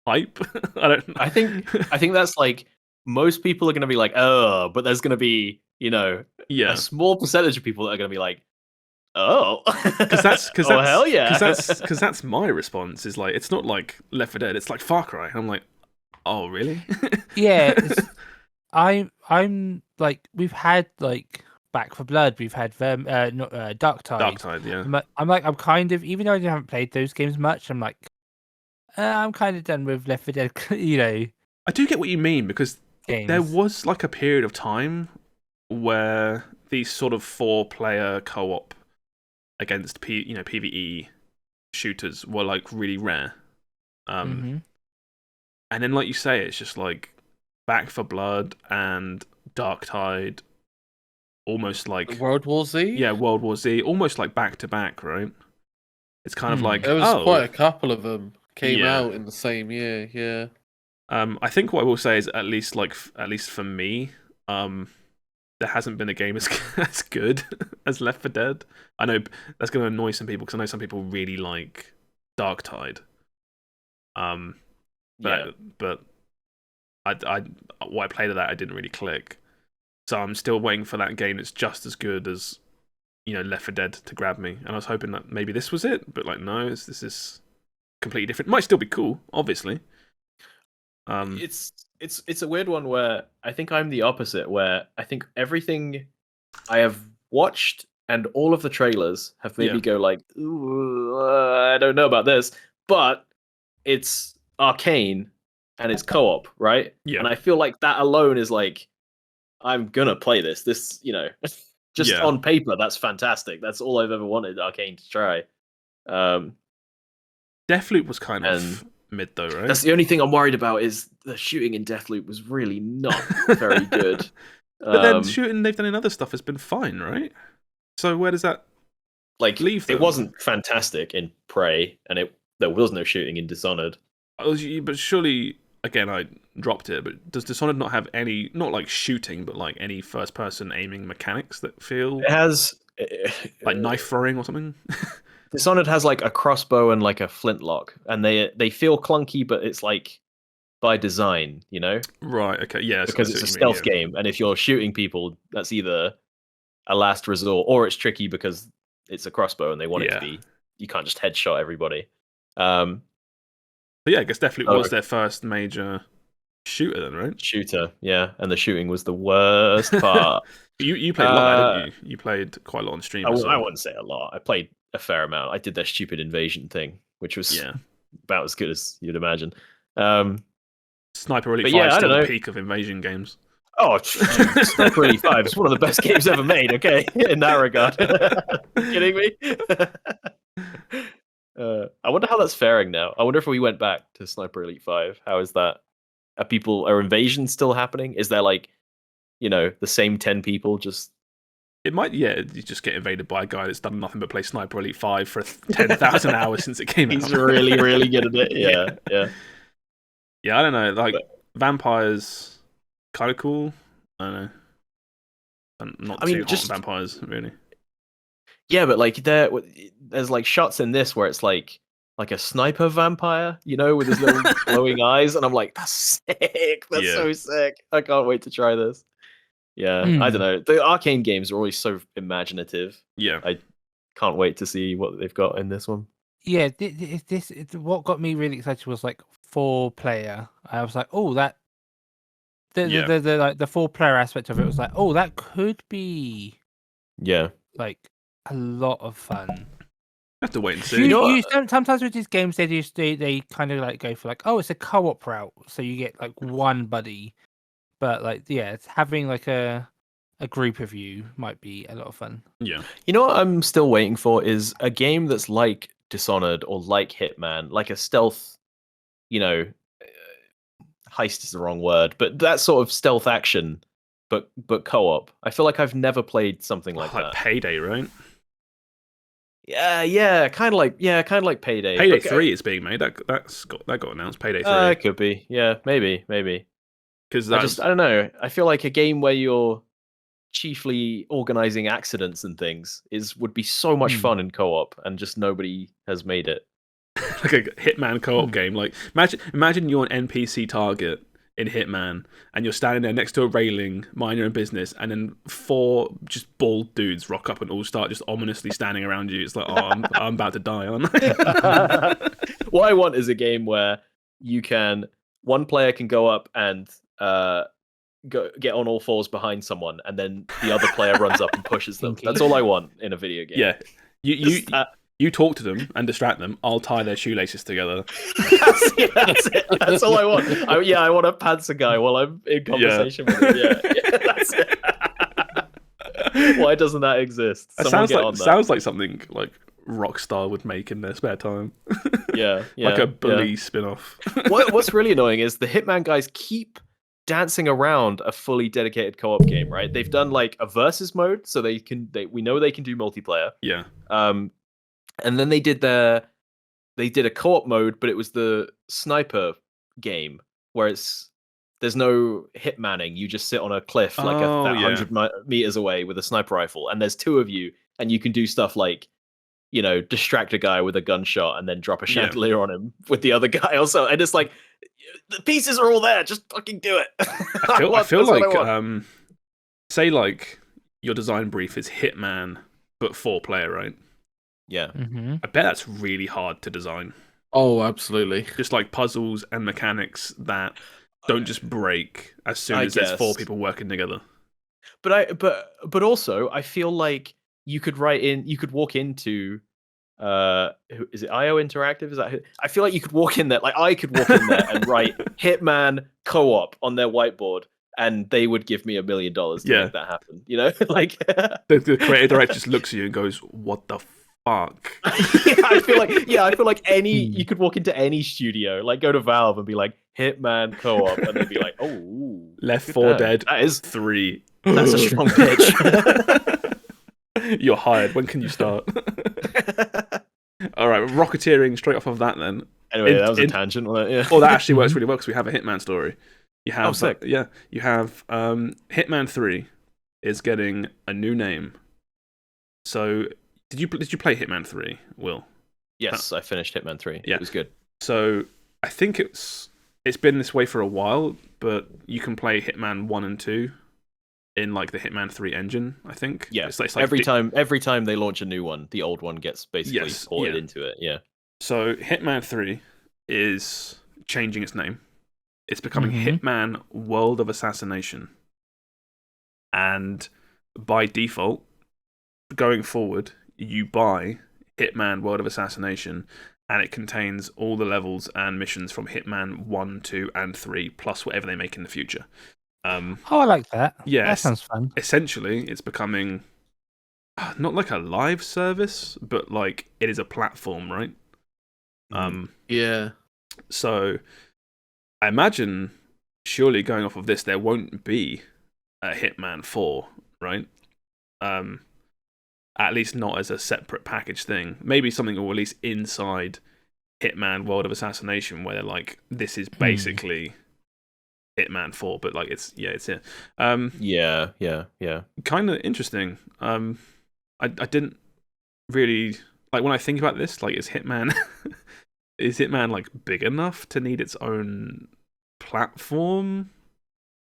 hype. I don't know. I think that's like most people are gonna be like, oh, but there's gonna be, a small percentage of people that are gonna be like, oh, oh hell yeah, because that's my response. Is like, it's not like Left 4 Dead, it's like Far Cry. And I'm like, oh really? Yeah, I'm like, we've had like Back for Blood, we've had Dark Tide. Yeah. I'm kind of, even though I haven't played those games much, I'm like, I'm kind of done with Left 4 Dead. I do get what you mean, because games. There was like a period of time where these sort of 4-player co-op against PvE shooters were like really rare. And then, like you say, it's just like Back for Blood and Dark Tide, almost like World War Z. Yeah, World War Z, almost like back to back, right? It's kind of like there was quite a couple of them came out in the same year. Yeah. I think what I will say is at least for me, there hasn't been a game as good as Left 4 Dead. I know that's going to annoy some people, because I know some people really like Dark Tide. But what I played of that, I didn't really click. So I'm still waiting for that game that's just as good as Left 4 Dead to grab me. And I was hoping that maybe this was it, but like no, this is completely different. It might still be cool, obviously. It's a weird one where I think I'm the opposite, where I think everything I have watched and all of the trailers have made me go like, ooh, I don't know about this, but it's Arkane and it's co-op, right? Yeah. And I feel like that alone is like, I'm gonna play this. This, just on paper, that's fantastic. That's all I've ever wanted Arkane to try. Deathloop was kind of mid though, right? That's the only thing I'm worried about, is the shooting in Deathloop was really not very good. But then shooting they've done in other stuff has been fine, right? So where does that leave them? It wasn't fantastic in Prey, and there was no shooting in Dishonored. But surely, again, I dropped it, but does Dishonored not have any, not like shooting, but like any first-person aiming mechanics that feel... It has... like knife throwing or something? Dishonored has like a crossbow and like a flintlock, and they feel clunky, but it's like by design, Right, okay, yeah. Because it's a stealth game, and if you're shooting people, that's either a last resort, or it's tricky because it's a crossbow and they want it to be... You can't just headshot everybody. But yeah, I guess Deathloop was their first major shooter then, right? Shooter, yeah, and the shooting was the worst part. You played a lot, didn't you? You played quite a lot on stream. I wouldn't say a lot. I played a fair amount. I did their stupid invasion thing, which was about as good as you'd imagine. Sniper Elite 5 is still the peak of invasion games. Oh, Sniper Elite 5 is one of the best games ever made, okay? In that regard. Kidding me? I wonder how that's faring now. I wonder if we went back to Sniper Elite 5. How is that? Are invasions still happening? Is there like, the same 10 people just... It might, you just get invaded by a guy that's done nothing but play Sniper Elite 5 for 10,000 hours since it came out. He's really, really good at it. Yeah. Yeah, I don't know. Like, vampires, kind of cool. I don't know. I'm not too hot on vampires, really. Yeah, but like there's like shots in this where it's like a sniper vampire, with his little glowing eyes, and I'm like, that's sick. That's so sick. I can't wait to try this. Yeah, I don't know. The Arkane games are always so imaginative. Yeah, I can't wait to see what they've got in this one. Yeah, what got me really excited was like 4-player. I was like, oh, that the 4-player aspect of it was like, oh, that could be like a lot of fun. Have to wait and see. Sometimes with these games, they kind of like go for like, oh, it's a co-op route, so you get like one buddy. But like, it's having like a a group of you might be a lot of fun. Yeah. You know what I'm still waiting for is a game that's like Dishonored or like Hitman, like a stealth, heist is the wrong word, but that sort of stealth action, but co-op. I feel like I've never played something like that. Payday, right? Yeah, kind of like Payday. Payday 3 is being made. That got announced. Payday 3. It could be. Yeah, maybe. Because I don't know. I feel like a game where you're chiefly organizing accidents and things would be so much fun in co-op, and just nobody has made it. Like a Hitman co-op game. Like imagine you're an NPC target in Hitman, and you're standing there next to a railing, mind your own business, and then 4 just bald dudes rock up and all start just ominously standing around you. It's like, oh, I'm about to die, aren't I? What I want is a game where one player can go up and get on all fours behind someone, and then the other player runs up and pushes them. That's all I want in a video game. Yeah, you talk to them and distract them. I'll tie their shoelaces together. That's it. That's all I want. I want a panzer guy while I'm in conversation with him. Yeah, that's it. Why doesn't that exist? Sounds like something like Rockstar would make in their spare time. Yeah. Like a Bully spin-off. What's really annoying is the Hitman guys keep dancing around a fully dedicated co-op game, right? They've done like a versus mode, so we know they can do multiplayer. Yeah. And then they did a co-op mode, but it was the sniper game where there's no hitmanning. You just sit on a cliff like 100 meters away with a sniper rifle, and there's 2 of you, and you can do stuff like, distract a guy with a gunshot and then drop a chandelier on him with the other guy also. And it's like, the pieces are all there. Just fucking do it. I feel like, say like your design brief is Hitman, but 4-player, right? Yeah. Mm-hmm. I bet that's really hard to design. Oh, absolutely. Just like puzzles and mechanics that don't just break as soon as there's 4 people working together. But also, I feel like you could walk into is it IO Interactive? Is that I feel like you could walk in there, like I could walk in there and write Hitman co-op on their whiteboard, and they would give me $1 million to make that happen. Like the creative director just looks at you and goes, "What the fuck?" I feel like you could walk into any studio, like go to Valve and be like Hitman co-op, and they'd be like, "Oh, Left 4 Dead. That is 3. That's a strong pitch." You're hired. When can you start? All right, rocketeering straight off of that then. Anyway, that was a tangent. Yeah. Oh, that actually works really well because we have a Hitman story. You have, sick. You have Hitman 3 is getting a new name. So, did you play Hitman 3, Will? Yes, I finished Hitman 3. Yeah. It was good. So, I think it's been this way for a while, but you can play Hitman 1 and 2 in like the Hitman 3 engine, I think. Yeah. It's like every time they launch a new one, the old one gets basically ported into it. Yeah. So Hitman 3 is changing its name. It's becoming Hitman World of Assassination. And by default, going forward, you buy Hitman World of Assassination, and it contains all the levels and missions from Hitman 1, 2, and 3, plus whatever they make in the future. I like that. Yeah, that sounds fun. Essentially, it's becoming not like a live service, but like it is a platform, right? Yeah. So I imagine, surely going off of this, there won't be a Hitman 4, right? At least not as a separate package thing. Maybe something will release inside Hitman World of Assassination, where they're like, this is basically Hitman 4, but like it's here. Yeah. Kind of interesting. I didn't really like when I think about this. Like, is Hitman like big enough to need its own platform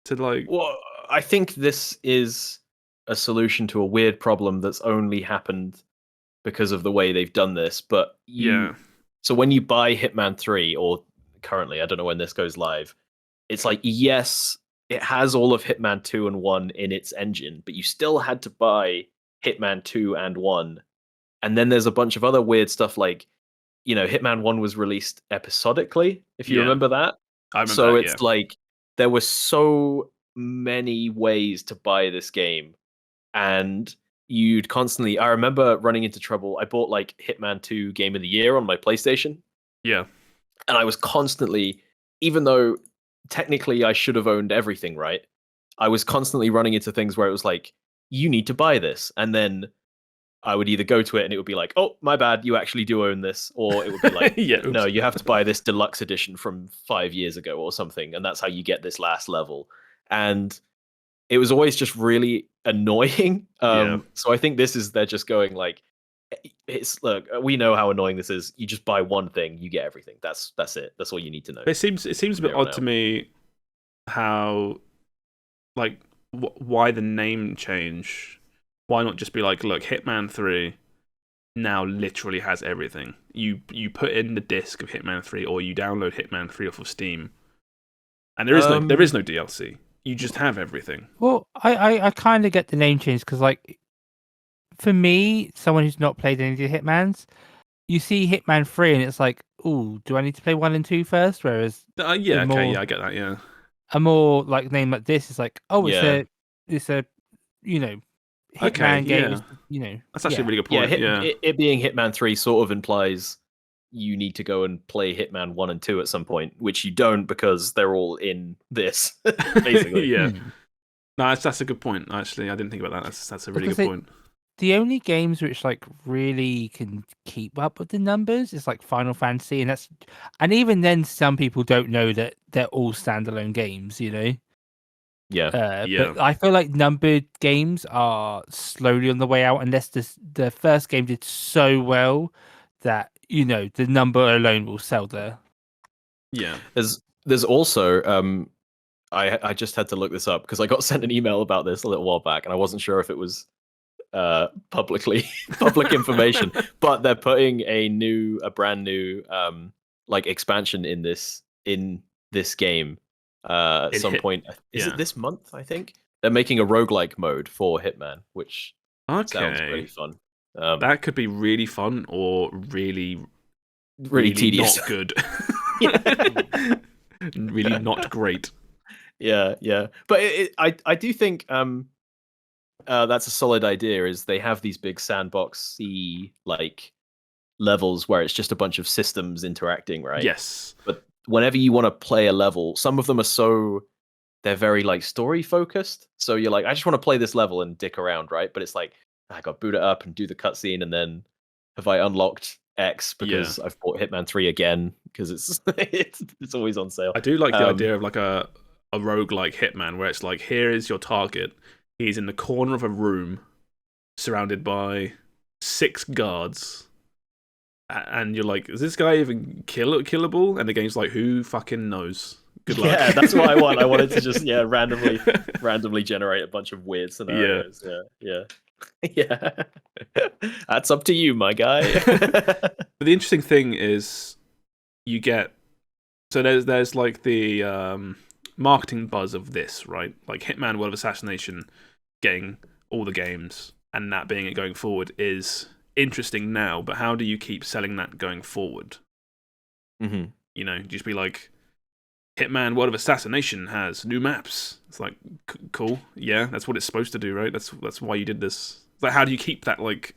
to like? Well, I think this is a solution to a weird problem that's only happened because of the way they've done this. But so when you buy Hitman 3, or currently, I don't know when this goes live, it's like, yes, it has all of Hitman 2 and 1 in its engine, but you still had to buy Hitman 2 and 1. And then there's a bunch of other weird stuff like, Hitman 1 was released episodically, if you remember that. I remember so that, it's like, there was so many ways to buy this game, and you'd constantly. I remember running into trouble. I bought like Hitman 2 Game of the Year on my PlayStation. Yeah. And I was constantly, even though technically I should have owned everything, right? I was constantly running into things where it was like, you need to buy this. And then I would either go to it and it would be like, oh, my bad, you actually do own this. Or it would be like, no, you have to buy this deluxe edition from 5 years ago or something. And that's how you get this last level. And it was always just really annoying. So I think they're just going like, look, we know how annoying this is. You just buy one thing, you get everything. That's it. That's all you need to know. It seems a bit odd to me how, like, why the name change? Why not just be like, look, Hitman 3 now literally has everything. You put in the disc of Hitman 3, or you download Hitman 3 off of Steam, and there is no DLC. You just have everything. Well, I kind of get the name change because, like, for me, someone who's not played any of the Hitmans, you see Hitman 3 and it's like, ooh, do I need to play 1 and 2 first? Whereas I get that, yeah. A more like name like this is like, oh, it's a you know, Hitman game. Yeah. You know, that's actually a really good point. It being Hitman 3 sort of implies you need to go and play Hitman 1 and 2 at some point, which you don't because they're all in this, basically. Yeah. No, that's a good point. Actually, I didn't think about that. That's a really good point. The only games which like really can keep up with the numbers is like Final Fantasy, and even then, some people don't know that they're all standalone games. You know. Yeah. But I feel like numbered games are slowly on the way out, unless the first game did so well that the number alone will sell there. Yeah. There's also I just had to look this up because I got sent an email about this a little while back, and I wasn't sure if it was public information, but they're putting a brand new like expansion in this game at some point. Is it this month? I think they're making a roguelike mode for Hitman, which sounds pretty fun. That could be really fun or really tedious, not good. Really not great. Yeah. But I do think that's a solid idea. Is they have these big sandboxy like levels where it's just a bunch of systems interacting, right? Yes. But whenever you want to play a level, some of them are they're very like story focused. So you're like, I just want to play this level and dick around, right? But it's like, I got to boot it up and do the cutscene, and then have I unlocked X because I've bought Hitman 3 again because it's always on sale. I do like the idea of like a roguelike Hitman where it's like, here is your target. He's in the corner of a room surrounded by 6 guards. And you're like, is this guy even killable? And the game's like, who fucking knows? Good luck. Yeah, that's what I want. I wanted to just randomly generate a bunch of weird scenarios. Yeah. That's up to you, my guy. But the interesting thing is you get there's like the marketing buzz of this, right? Like Hitman World of Assassination getting all the games and that being it going forward is interesting now, but how do you keep selling that going forward? Mm-hmm. Just be like, Hitman World of Assassination has new maps. It's like, cool, yeah, that's what it's supposed to do, right? That's why you did this. Like, how do you keep that, like,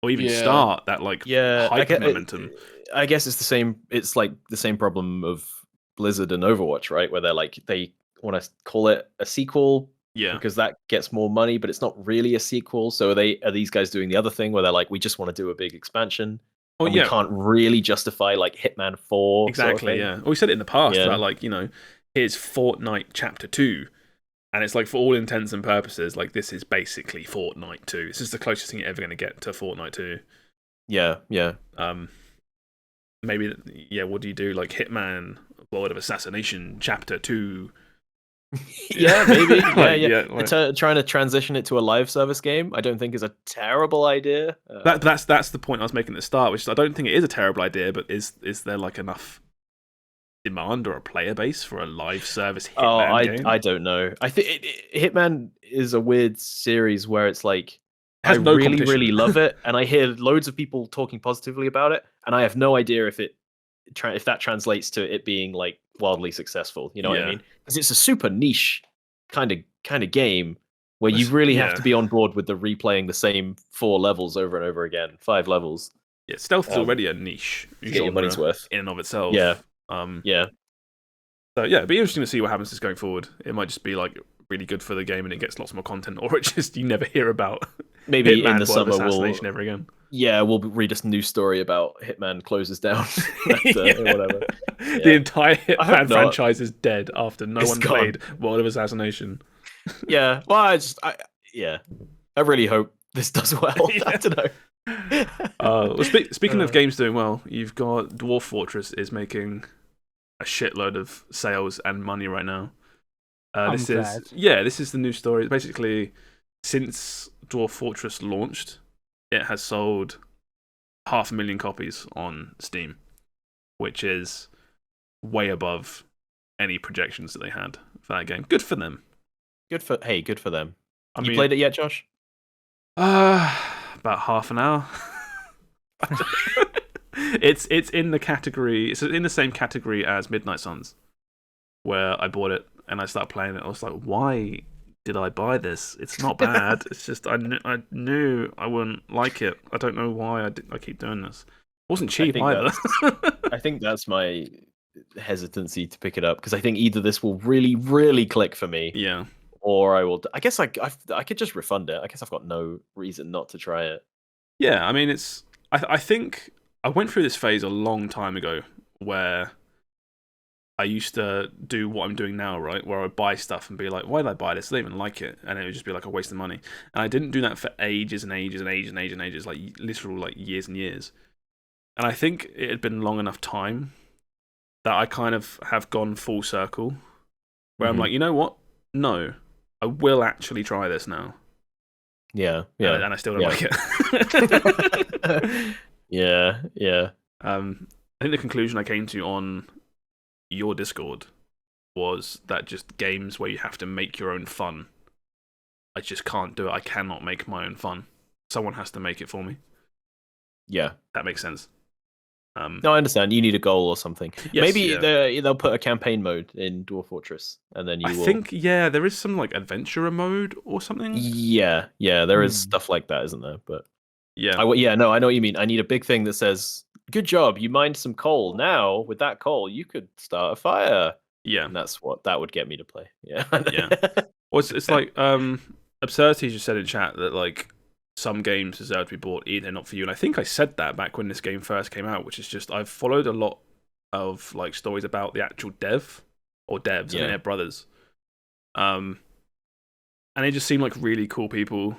or even start that, like, hype momentum? I guess it's the same. It's like the same problem of Blizzard and Overwatch, right? Where they're like, they want to call it a sequel, because that gets more money, but it's not really a sequel. So are these guys doing the other thing where they're like, we just want to do a big expansion? We can't really justify like Hitman 4. Exactly, sort of yeah. Well, we said it in the past about like, here's Fortnite Chapter 2. And it's like, for all intents and purposes, like, this is basically Fortnite 2. This is the closest thing you're ever going to get to Fortnite 2. Yeah. Maybe, what do you do? Like, Hitman World of Assassination Chapter 2. Yeah, maybe. Trying to transition it to a live service game, I don't think is a terrible idea. That's the point I was making at the start, which is I don't think it is a terrible idea, but is there like enough demand or a player base for a live service Hitman game? I don't know. I think Hitman is a weird series where it's like, I really love it, and I hear loads of people talking positively about it, and I have no idea if that translates to it being like wildly successful. You know what I mean? Because it's a super niche kind of game where you really have to be on board with the replaying the same 4 levels over and over again, 5 levels. Yeah, stealth is already a niche to get your money's worth in and of itself. Yeah. Yeah. So yeah, it'd be interesting to see what happens going forward. It might just be like really good for the game and it gets lots more content, or it just you never hear about maybe Hitman, in the summer Assassination ever again. Yeah, we'll read a news story about Hitman closes down or whatever. Yeah. The entire Hitman franchise is dead after no one played World of Assassination. Yeah, well, I really hope this does well. I don't know. Well, speaking of games doing well, you've got Dwarf Fortress is making a shitload of sales and money right now. This is the new story. Basically, since Dwarf Fortress launched, it has sold 500,000 copies on Steam, which is way above any projections that they had for that game. Good for them. Good for them. You played it yet, Josh? About half an hour. It's in the category. It's in the same category as Midnight Suns, where I bought it and I started playing it. I was like, why did I buy this? It's not bad. It's just I knew I wouldn't like it. I don't know why I keep doing this. It wasn't cheap either. I think that's my hesitancy to pick it up, because I think either this will really, really click for me. Yeah. Or I will. I guess I could just refund it. I guess I've got no reason not to try it. Yeah, I mean, it's. I think I went through this phase a long time ago where I used to do what I'm doing now, right? Where I would buy stuff and be like, why did I buy this? I don't even like it. And it would just be like a waste of money. And I didn't do that for ages and ages and ages and ages and ages, like literal like years and years. And I think it had been long enough time that I kind of have gone full circle where I'm like, you know what? No, I will actually try this now. Yeah. And I still don't like it. Yeah. I think the conclusion I came to on your Discord was that just games where you have to make your own fun, I just can't do it. I cannot make my own fun. Someone has to make it for me. Yeah. That makes sense. No, I understand. You need a goal or something. Yes, maybe they'll put a campaign mode in Dwarf Fortress, and then I think there is some like adventurer mode or something. Yeah, there is stuff like that, isn't there? But yeah, I know what you mean. I need a big thing that says, "Good job, you mined some coal. Now with that coal, you could start a fire." Yeah, and that would get me to play. Yeah. Well, it's like Absurdity just said in chat that like some games deserve to be bought, they're not for you. And I think I said that back when this game first came out, which is just I've followed a lot of like stories about the actual devs. I mean, they're brothers. And they just seem like really cool people.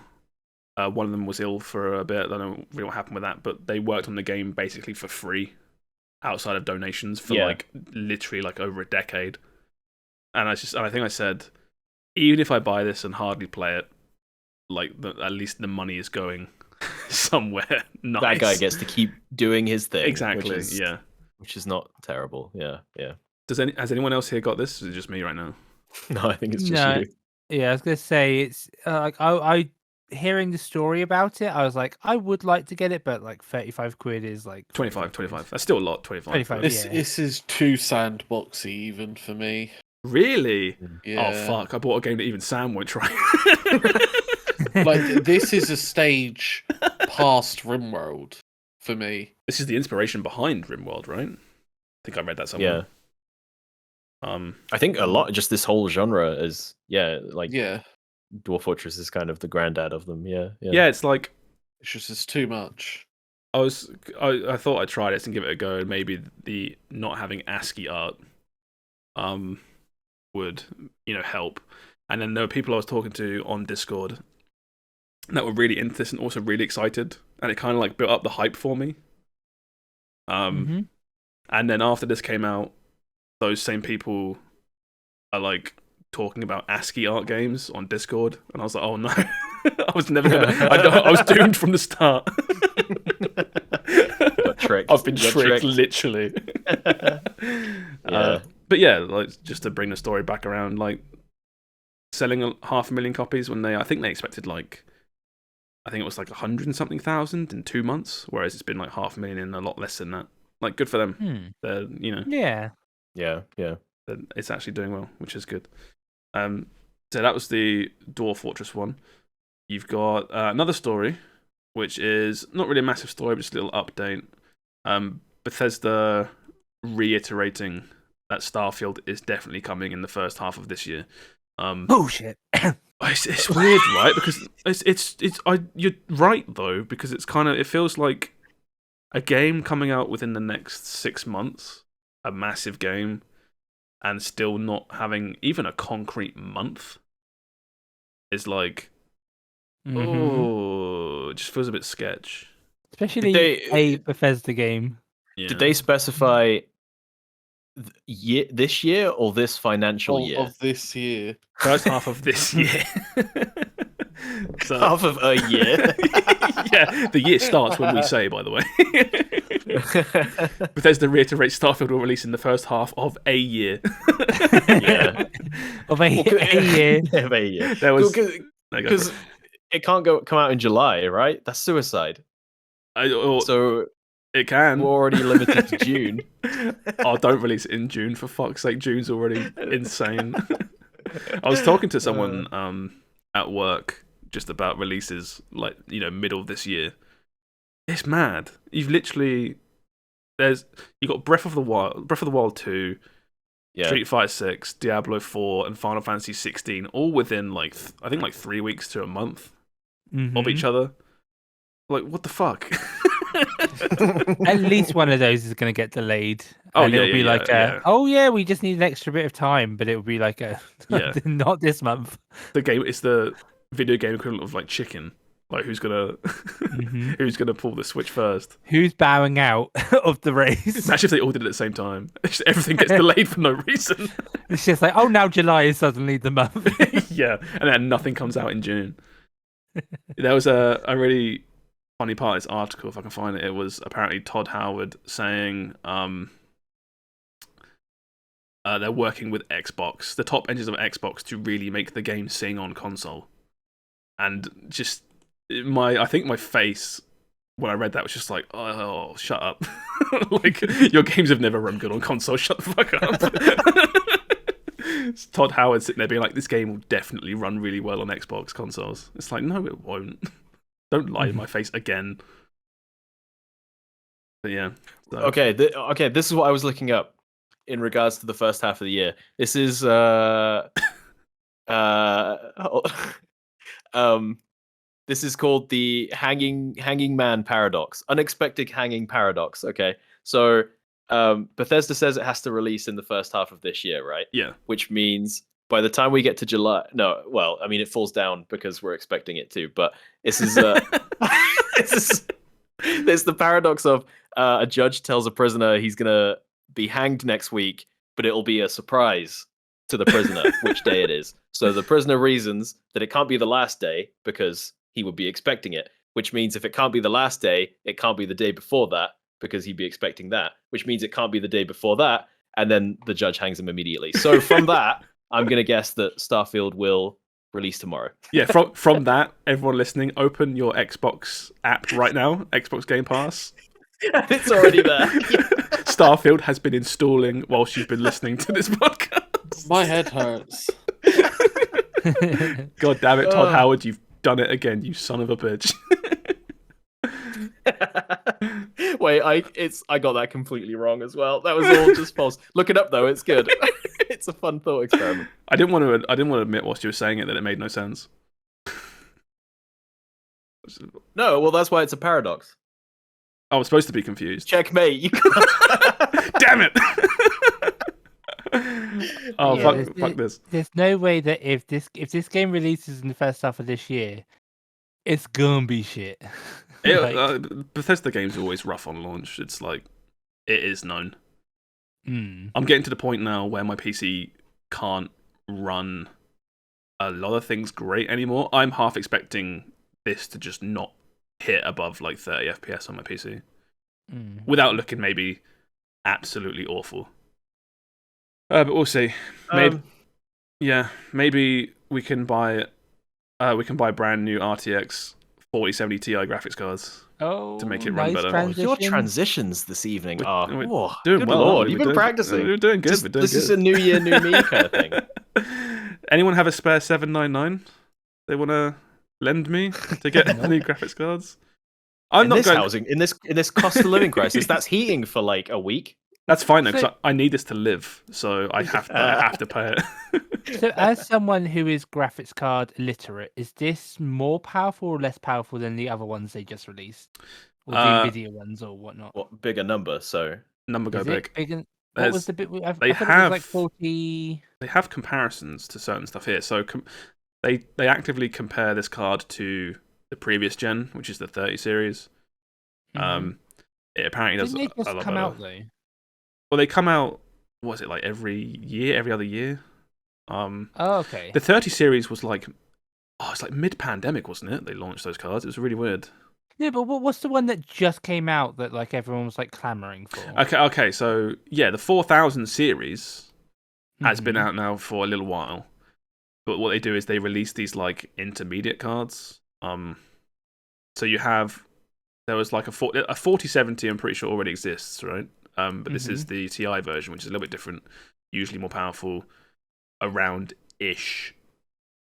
One of them was ill for a bit. I don't know really what happened with that, but they worked on the game basically for free, outside of donations for like literally like over a decade. And I think I said, even if I buy this and hardly play it, like at least the money is going somewhere nice. That guy gets to keep doing his thing. Exactly. Which is not terrible. Yeah. Has anyone else here got this? Or is it just me right now? No, I think it's just you. Yeah, I was gonna say it's like I hearing the story about it, I was like, I would like to get it, but like 35 quid is like 25. That's still a lot. 25. This is too sandboxy even for me. Really? Yeah. Oh fuck! I bought a game that even Sam won't try. Like this is a stage past RimWorld for me. This is the inspiration behind RimWorld, right? I think I read that somewhere. Yeah. I think a lot. Just this whole genre is Dwarf Fortress is kind of the granddad of them. Yeah. It's like it's too much. I thought I'd try this and give it a go, and maybe the not having ASCII art would help. And then there were people I was talking to on Discord that were really into this and also really excited, and it kind of like built up the hype for me. And then after this came out, those same people are like talking about ASCII art games on Discord, and I was like, oh no, I was never gonna. I was doomed from the start. Got tricked. I've been tricked, literally. But yeah, like just to bring the story back around, like selling 500,000 copies when I think they expected like, I think it was like 100 and something thousand in 2 months, whereas it's been like 500,000 in a lot less than that. Like, good for them. They're, Yeah. It's actually doing well, which is good. So that was the Dwarf Fortress one. You've got another story, which is not really a massive story, but just a little update. Bethesda reiterating that Starfield is definitely coming in the first half of this year. Bullshit. It's weird, right? Because you're right though, because it feels like a game coming out within the next 6 months, a massive game, and still not having even a concrete month is like, it just feels a bit sketch. Especially a Bethesda game. Yeah. Did they specify this year or this financial year? Of this year. First half of this year. So, half of a year. Yeah, the year starts when we say, by the way. Bethesda reiterates Starfield will release in the first half of a year. Yeah. Of a year. Of a year. There was because it can't come out in July, right? That's suicide. So it can. We're already limited to June. Oh, don't release it in June, for fuck's sake. June's already insane. I was talking to someone at work just about releases, like, middle of this year. It's mad. You've literally you got Breath of the Wild 2, Street Fighter 6, Diablo 4, and Final Fantasy 16, all within I think 3 weeks to a month of each other. Like, what the fuck? At least one of those is going to get delayed. Oh, and yeah, it'll be yeah. We just need an extra bit of time, but it'll be like not this month. The game, it's the video game equivalent of like chicken. Like, who's gonna pull the switch first? Who's bowing out of the race? Imagine if they all did it at the same time. Everything gets delayed for no reason. It's just like, now July is suddenly the month. Yeah, and then nothing comes out in June. There was a really funny part of this article, if I can find it. It was apparently Todd Howard saying they're working with Xbox, the top engines of Xbox, to really make the game sing on console. And just I think my face when I read that was just like, oh, shut up. Like, your games have never run good on console, shut the fuck up. It's Todd Howard sitting there being like, this game will definitely run really well on Xbox consoles. It's like, no, it won't. Don't lie in my face again. But yeah. So. Okay, this is what I was looking up in regards to the first half of the year. This is this is called the hanging man paradox. Unexpected hanging paradox. Okay. So Bethesda says it has to release in the first half of this year, right? Yeah. Which means by the time we get to July, it falls down because we're expecting it to. But this is there's the paradox of a judge tells a prisoner he's gonna be hanged next week, but it'll be a surprise to the prisoner which day it is. So the prisoner reasons that it can't be the last day because he would be expecting it. Which means if it can't be the last day, it can't be the day before that because he'd be expecting that. Which means it can't be the day before that, and then the judge hangs him immediately. So from that, I'm going to guess that Starfield will release tomorrow. Yeah, from that, everyone listening, open your Xbox app right now, Xbox Game Pass. It's already there. Starfield has been installing whilst you've been listening to this podcast. My head hurts. God damn it, Todd Howard, you've done it again, you son of a bitch. Wait, I got that completely wrong as well. That was all just false. Look it up though, it's good. It's a fun thought experiment. I didn't want to admit whilst you were saying it that it made no sense. No, well that's why it's a paradox. I was supposed to be confused. Checkmate. Damn it. Fuck this. There's no way that if this game releases in the first half of this year, it's gonna be shit. Bethesda games are always rough on launch. It's like, it is known. I'm getting to the point now where my PC can't run a lot of things great anymore. I'm half expecting this to just not hit above like 30 FPS on my PC without looking maybe absolutely awful. But we'll see. Maybe we can buy brand new RTX 4070 Ti graphics cards to make it run better. Your transitions this evening are doing good well. Lord, you've been practicing. We're doing good. This is a new year, new me kind of thing. Anyone have a spare 799? They want to lend me to get new graphics cards? I'm not going housing in this cost of living crisis. That's heating for like a week. That's fine though, because I need this to live, so I have to pay it. So, as someone who is graphics card illiterate, is this more powerful or less powerful than the other ones they just released, or the Nvidia ones or whatnot? What bigger number? So number go big. What was the bit? I thought it was like 40. They have comparisons to certain stuff here, so they actively compare this card to the previous gen, which is the 30 series. It apparently does Didn't they a lot come better. out though? Well, they come out. What was it like every other year? Oh, okay. The 30 series was like, it's like mid-pandemic, wasn't it? They launched those cards. It was really weird. Yeah, but what's the one that just came out that like everyone was like clamoring for? Okay. So yeah, the 4000 series has been out now for a little while, but what they do is they release these like intermediate cards. So there was like a 4070. I'm pretty sure already exists, right? But this is the TI version, which is a little bit different, usually more powerful, around-ish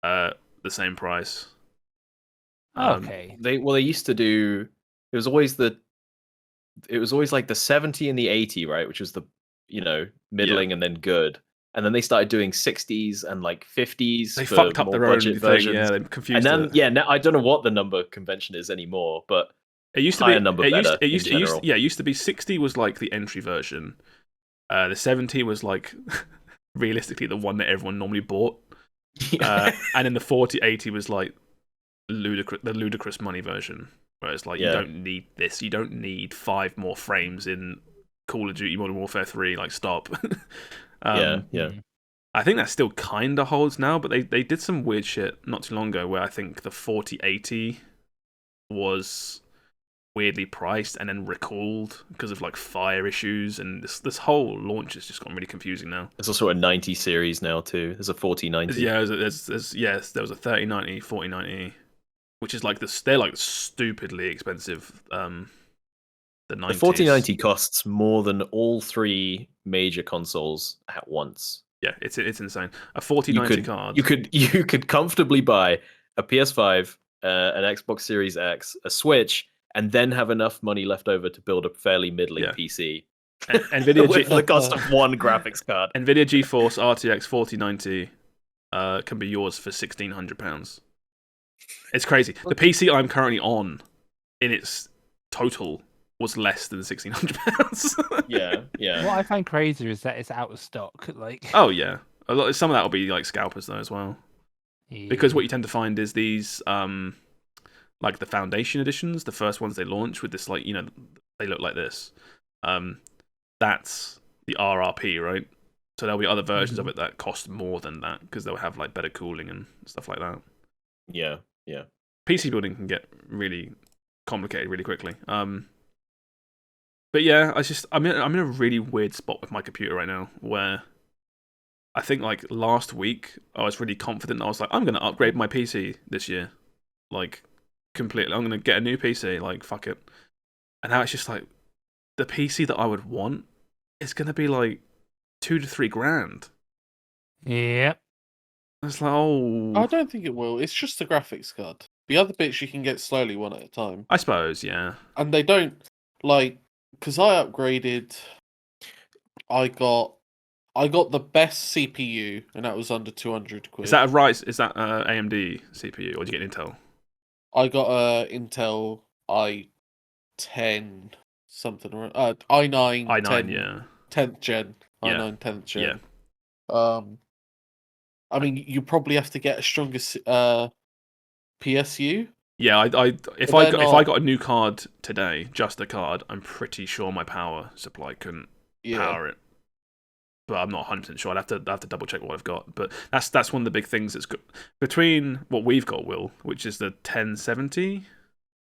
the same price. Okay. They used to do. It was always like the 70 and the 80, right? Which was the middling and then good. And then they started doing 60s and like 50s. They for fucked up more their own budget thing. versions. Yeah, they confused. And then now I don't know what the number convention is anymore, but it used to higher be number better. It used to be 60 was like the entry version. The 70 was like realistically the one that everyone normally bought. And then the 4080 was like the ludicrous money version, where it's like you don't need this. You don't need 5 more frames in Call of Duty Modern Warfare 3. Like stop. Yeah. I think that still kind of holds now, but they did some weird shit not too long ago where I think the 4080 was weirdly priced and then recalled because of like fire issues, and this whole launch has just gotten really confusing now. There's also a 90 series now too. There's a 4090. Yeah, there was a 3090, 4090, which is like they're like stupidly expensive. The 90s. The 4090 costs more than all 3 major consoles at once. Yeah, it's insane. A 4090 card. You could comfortably buy a PS5, an Xbox Series X, a Switch, and then have enough money left over to build a fairly middling PC. Nvidia with the cost of one graphics card. Nvidia GeForce RTX 4090 can be yours for £1,600. It's crazy. The PC I'm currently on, in its total, was less than £1,600. Yeah. What I find crazier is that it's out of stock. Like, oh yeah, some of that will be like scalpers though as well. Yeah. Because what you tend to find is these like the Foundation editions, the first ones they launch with this, like, they look like this. That's the RRP, right? So there'll be other versions of it that cost more than that because they'll have like better cooling and stuff like that. Yeah. PC building can get really complicated really quickly. But yeah, I'm in a really weird spot with my computer right now where I think like last week I was really confident. I was like, I'm going to upgrade my PC this year. Like, completely. I'm going to get a new PC. Like, fuck it. And now it's just like, the PC that I would want is going to be like $2,000 to $3,000. Yep. It's like, oh. I don't think it will. It's just the graphics card. The other bits you can get slowly one at a time. I suppose, yeah. And they don't, like, because I upgraded, I got the best CPU, and that was under 200 quid. Is that AMD CPU, or did you get Intel? I got a Intel i10 something, i9. i9, 10, yeah. 10th gen. Yeah. i9 10th gen. Yeah. I mean, you probably have to get a stronger PSU. Yeah, if I got a new card today, just a card, I'm pretty sure my power supply couldn't power it. But I'm not 100% sure. I'd have to double check what I've got. But that's one of the big things that's between what we've got, Will, which is the 1070.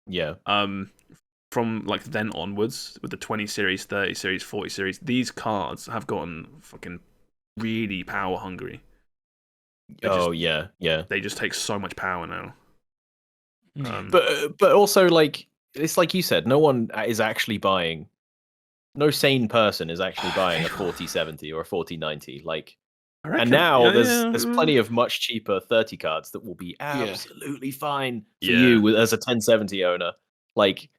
Yeah. From like then onwards, with the 20 series, 30 series, 40 series, these cards have gotten fucking really power hungry. They just take so much power now. But also, like, it's like you said, no one is actually buying. No sane person is actually buying a 4070 or a 4090. Like, And now there's plenty of much cheaper 30 cards that will be absolutely fine for you as a 1070 owner. Like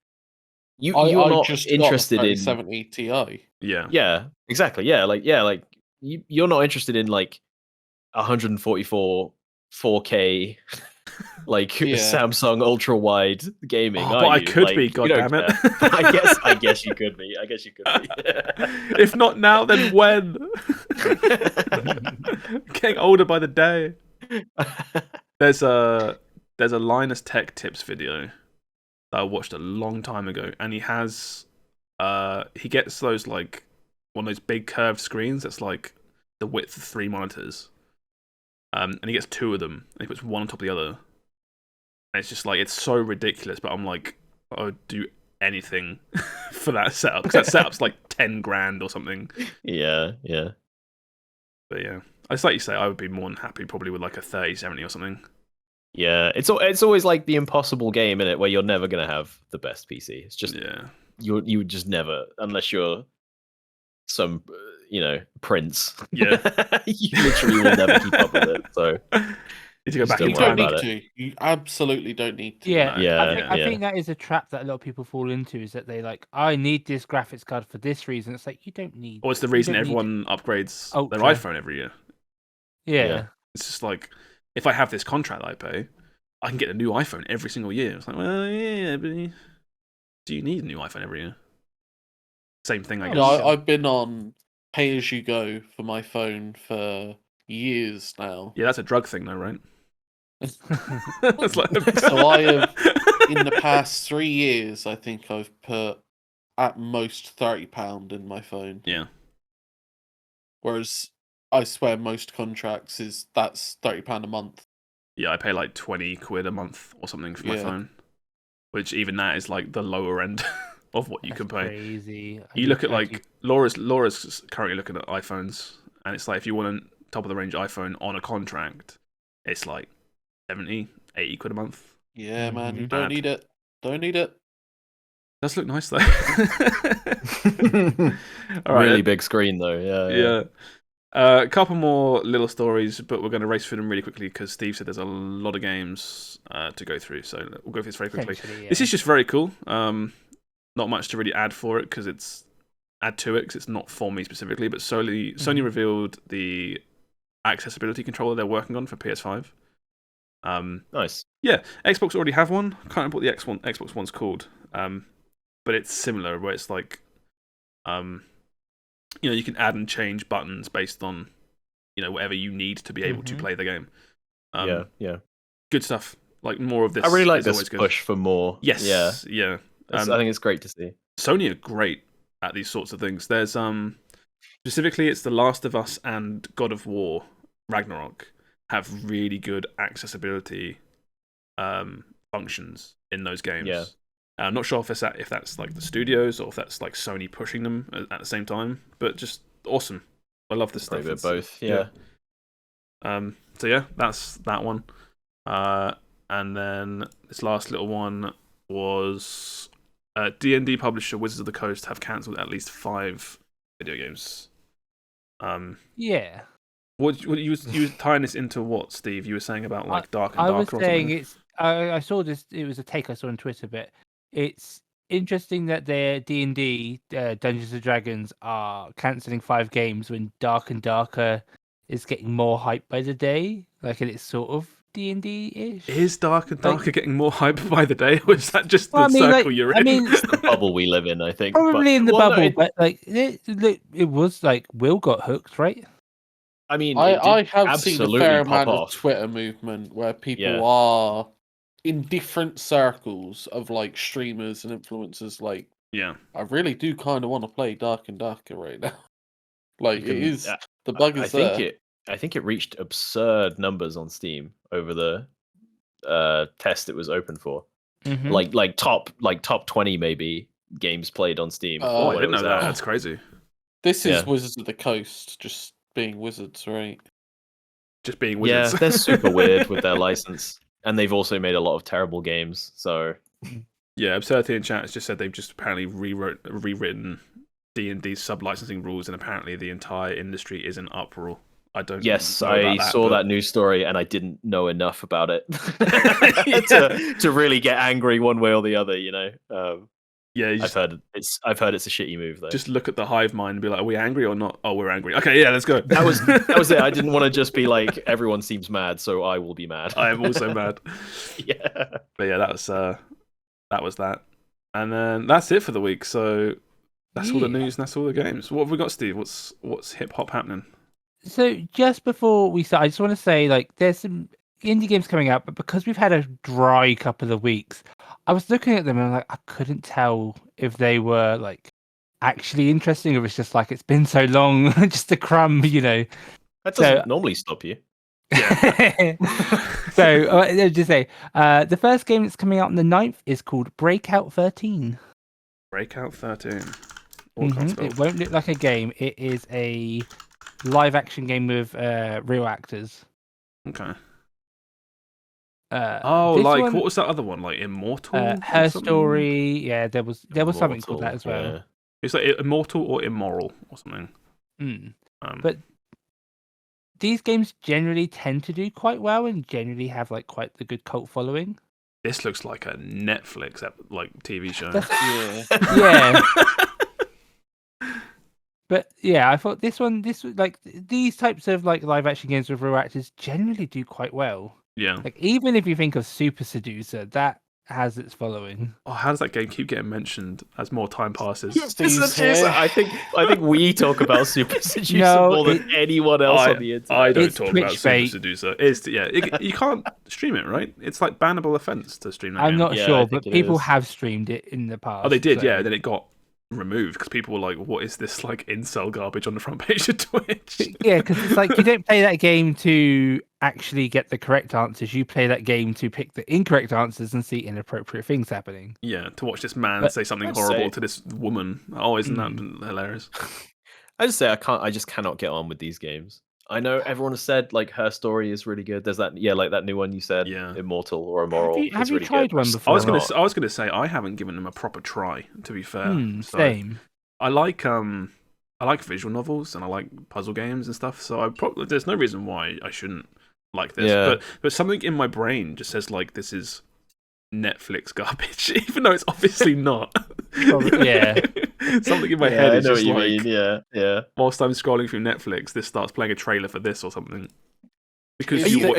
you're not just interested got a in 3070 Ti. Yeah, exactly. You're not interested in like 144 4K like Samsung ultra wide gaming. But I could be, goddammit. I guess you could be. If not now, then when? Getting older by the day. There's a Linus Tech Tips video that I watched a long time ago, and he has he gets those like one of those big curved screens that's like the width of 3 monitors. And he gets 2 of them, and he puts one on top of the other. And it's just like, it's so ridiculous, but I'm like, I would do anything for that setup, because that setup's like 10 grand or something. Yeah. But yeah, it's like you say, I would be more than happy probably with like a 3070 or something. Yeah, it's always like the impossible game in it where you're never gonna have the best PC. It's just you would just never, unless you're some prince. Yeah, you literally will never keep up with it. So you go back. You don't need to. You absolutely don't need to. I think that is a trap that a lot of people fall into. Is that they like, I need this graphics card for this reason. It's like, you don't need. Or it's the reason everyone upgrades their iPhone every year. Yeah, it's just like, if I have this contract that I pay, I can get a new iPhone every single year. It's like, well, yeah, but do you need a new iPhone every year? Same thing, I guess. I've been on pay as you go for my phone for years now. Yeah, that's a drug thing, though, right? So I have, in the past 3 years, I think I've put at most £30 in my phone. Yeah. Whereas I swear most contracts that's £30 a month. Yeah, I pay like 20 quid a month or something for my phone, which even that is like the lower end of what you can pay. Crazy. You look at like Laura's currently looking at iPhones, and it's like if you want a top of the range iPhone on a contract, it's like 70, 80 quid a month. Yeah, man, you don't need it. Don't need it. Does look nice though. All right, really big screen though. Yeah. A couple more little stories, but we're going to race through them really quickly because Steve said there's a lot of games to go through, so we'll go through this very quickly. This is just very cool. Not much to really add to it because it's not for me specifically. But Sony revealed the accessibility controller they're working on for PS5. Nice. Yeah, Xbox already have one. I can't remember what the Xbox one's called. But it's similar, where it's like, you can add and change buttons based on, whatever you need to be able to play the game. Yeah. Good stuff. Like more of this. I really like this push for more. Yes. Yeah. I think it's great to see. Sony are great at these sorts of things. There's specifically, it's The Last of Us and God of War Ragnarok have really good accessibility functions in those games. Yeah. I'm not sure if that's like the studios or if that's like Sony pushing them at the same time, but just awesome. I love this stuff. Maybe both. Yeah. So yeah, that's that one. And then this last little one was D&D publisher Wizards of the Coast have cancelled at least 5 video games. Yeah. What you were tying this into what, Steve? You were saying about like Dark and Darker. I was saying I saw this. It was a take I saw on Twitter, but it's interesting that their D&D Dungeons and Dragons are cancelling 5 games when Dark and Darker is getting more hype by the day. Like, and it's sort of D&D-ish. Is Dark and Darker getting more hype by the day, or is that just the circle you're in? I mean, it's the bubble we live in, I think. Probably in the bubble, but like it was like Will got hooked, right? I mean, I have seen a fair amount of Twitter movement where people are in different circles of like streamers and influencers. Like, I really do kind of want to play Dark and Darker right now. Like, it is the bug is there. I think it reached absurd numbers on Steam over the test it was open for. Mm-hmm. Like top 20 maybe games played on Steam. I didn't know that. That's crazy. This is Wizards of the Coast just being wizards, right? Just being wizards. Yeah, they're super weird with their license, and they've also made a lot of terrible games. So yeah, Absurdity in chat has just said they've just apparently rewritten D&D's sub-licensing rules, and apparently the entire industry is in uproar I don't. Yes, know I about saw that news story and I didn't know enough about it to really get angry one way or the other. I've heard it's a shitty move though. Just look at the hive mind and be like, "Are we angry or not?" Oh, we're angry. Okay, yeah, let's go. That was it. I didn't want to just be like, everyone seems mad, so I will be mad. I am also mad. Yeah, but yeah, that was that, and then that's it for the week. So that's all the news and that's all the games. What have we got, Steve? What's hip hop happening? So just before we start, I just want to say, like, there's some indie games coming out, but because we've had a dry couple of weeks, I was looking at them and I couldn't tell if they were like actually interesting, or it's just like it's been so long, just a crumb, That doesn't normally stop you. Yeah. So just say, the first game that's coming out on the 9th is called Breakout 13. Breakout 13. It won't look like a game. It is a live action game with real actors. Okay. What was that other one? Like Immortal? Her Story. Yeah, there was something called that as well. Yeah. It's like Immortal or Immoral or something. But these games generally tend to do quite well and generally have like quite the good cult following. This looks like a Netflix TV show. Yeah. But yeah, I thought this like these types of like live action games with real actors generally do quite well. Yeah. Like even if you think of Super Seducer, that has its following. Oh, how does that game keep getting mentioned as more time passes? I think we talk about Super Seducer more than anyone else on the internet. I don't talk about Super Seducer. You can't stream it, right? It's like bannable offense to stream that I'm game. not sure, but people have streamed it in the past. Oh, they did, yeah. Then it got removed because people were like, "What is this like incel garbage on the front page of Twitch?" Yeah, because it's like you don't play that game to actually get the correct answers. You play that game to pick the incorrect answers and see inappropriate things happening. Yeah, to watch this man say something horrible to this woman. Oh, isn't that hilarious? I just cannot get on with these games. I know everyone has said like Her Story is really good. There's that like that new one you said, Immortal or Immoral. Have you really tried good. one before? I was gonna say I haven't given them a proper try. To be fair, same. I like visual novels and I like puzzle games and stuff. So there's no reason why I shouldn't like this. Yeah. But something in my brain just says like this is Netflix garbage, even though it's obviously not. Yeah. Something in my head is just like, mean. Yeah. Whilst I'm scrolling through Netflix, this starts playing a trailer for this or something. Because the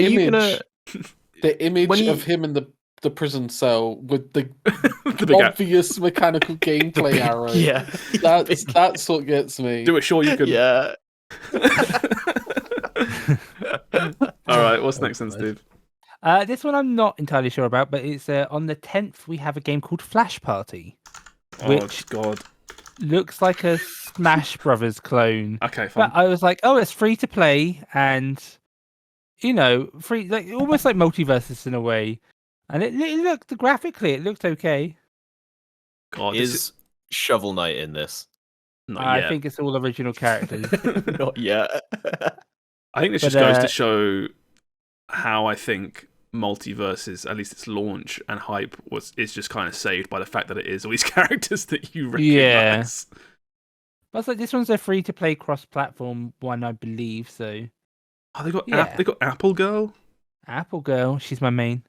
image of him in the prison cell with the obvious mechanical gameplay arrow. Yeah, that's what gets me. Do it, sure you can. Yeah. All right, what's next then, Steve? This one I'm not entirely sure about, but it's on the 10th we have a game called Flash Party, which looks like a Smash Brothers clone. Okay, fine. But I was like, oh, it's free to play and free, like almost like Multiversus in a way. And it looked graphically, it looked okay. God, is Shovel Knight in this? Not yet. I think it's all original characters. Not yet. I think this just goes to show how I think Multiverses, at least its launch and hype, is just kind of saved by the fact that it is all these characters that you recognize. Yeah. But it's like this one's a free to play cross-platform one, I believe. So. Oh, they got Apple Girl. Apple Girl, she's my main.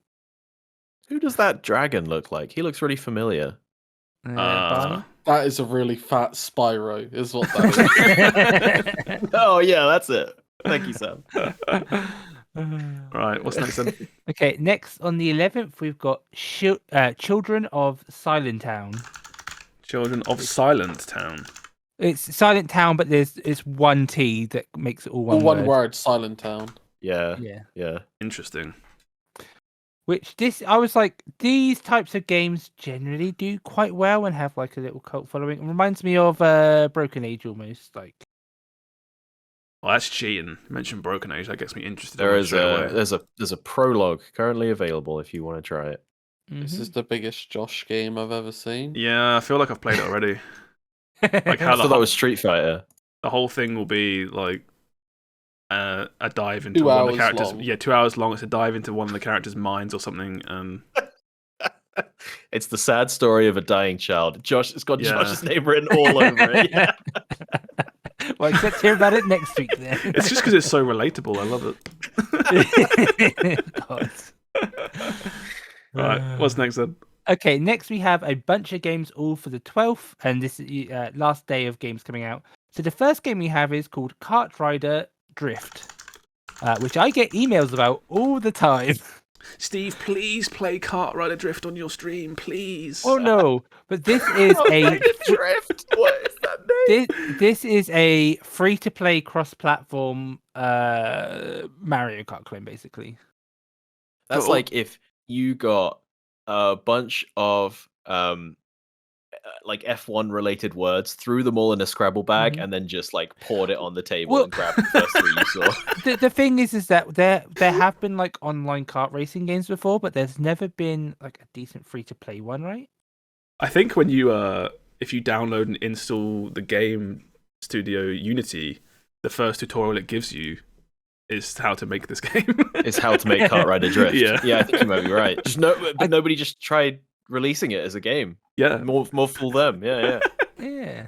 Who does that dragon look like? He looks really familiar. That is a really fat Spyro, is what that is. Oh yeah, that's it. Thank you, Sam. Right, what's next then? Okay, next on the 11th we've got Children of Silent Town. Children of Silent Town. It's Silent Town, but it's one T that makes it all one word. One word, Silent Town. Yeah. Interesting. Which I was like, these types of games generally do quite well and have like a little cult following. It reminds me of Broken Age almost, like. Well, that's cheating. You mentioned Broken Age, that gets me interested. There's a prologue currently available if you want to try it. Mm-hmm. This is the biggest Josh game I've ever seen. Yeah, I feel like I've played it already. Like how I thought that was Street Fighter. The whole thing will be like a dive into one of the characters. Long. Yeah, 2 hours long. It's a dive into one of the characters' minds or something. It's the sad story of a dying child. It's got Josh's name written all over it. Yeah. Well, let's hear about it next week then. It's just because it's so relatable. I love it. God. All right, what's next then? Okay, next we have a bunch of games all for the 12th, and this is last day of games coming out. So the first game we have is called Kart Rider Drift, which I get emails about all the time. Steve, please play Kart Rider Drift on your stream, please. Oh no! But this is a Drift. What is that name? this is a free-to-play cross-platform Mario Kart clone, basically. That's Cool. like if you got a bunch of like F1 related words, threw them all in a Scrabble bag, and then just like poured it on the table and grabbed the first three you saw. The thing is that there have been like online kart racing games before, but there's never been like a decent free-to-play one, right? I think when you if you download and install the game Studio Unity, the first tutorial it gives you is how to make this game. Is how to make Kart Rider Drift. Yeah. I think you might be right. But nobody just tried releasing it as a game. Yeah. More fool them. Yeah. Yeah.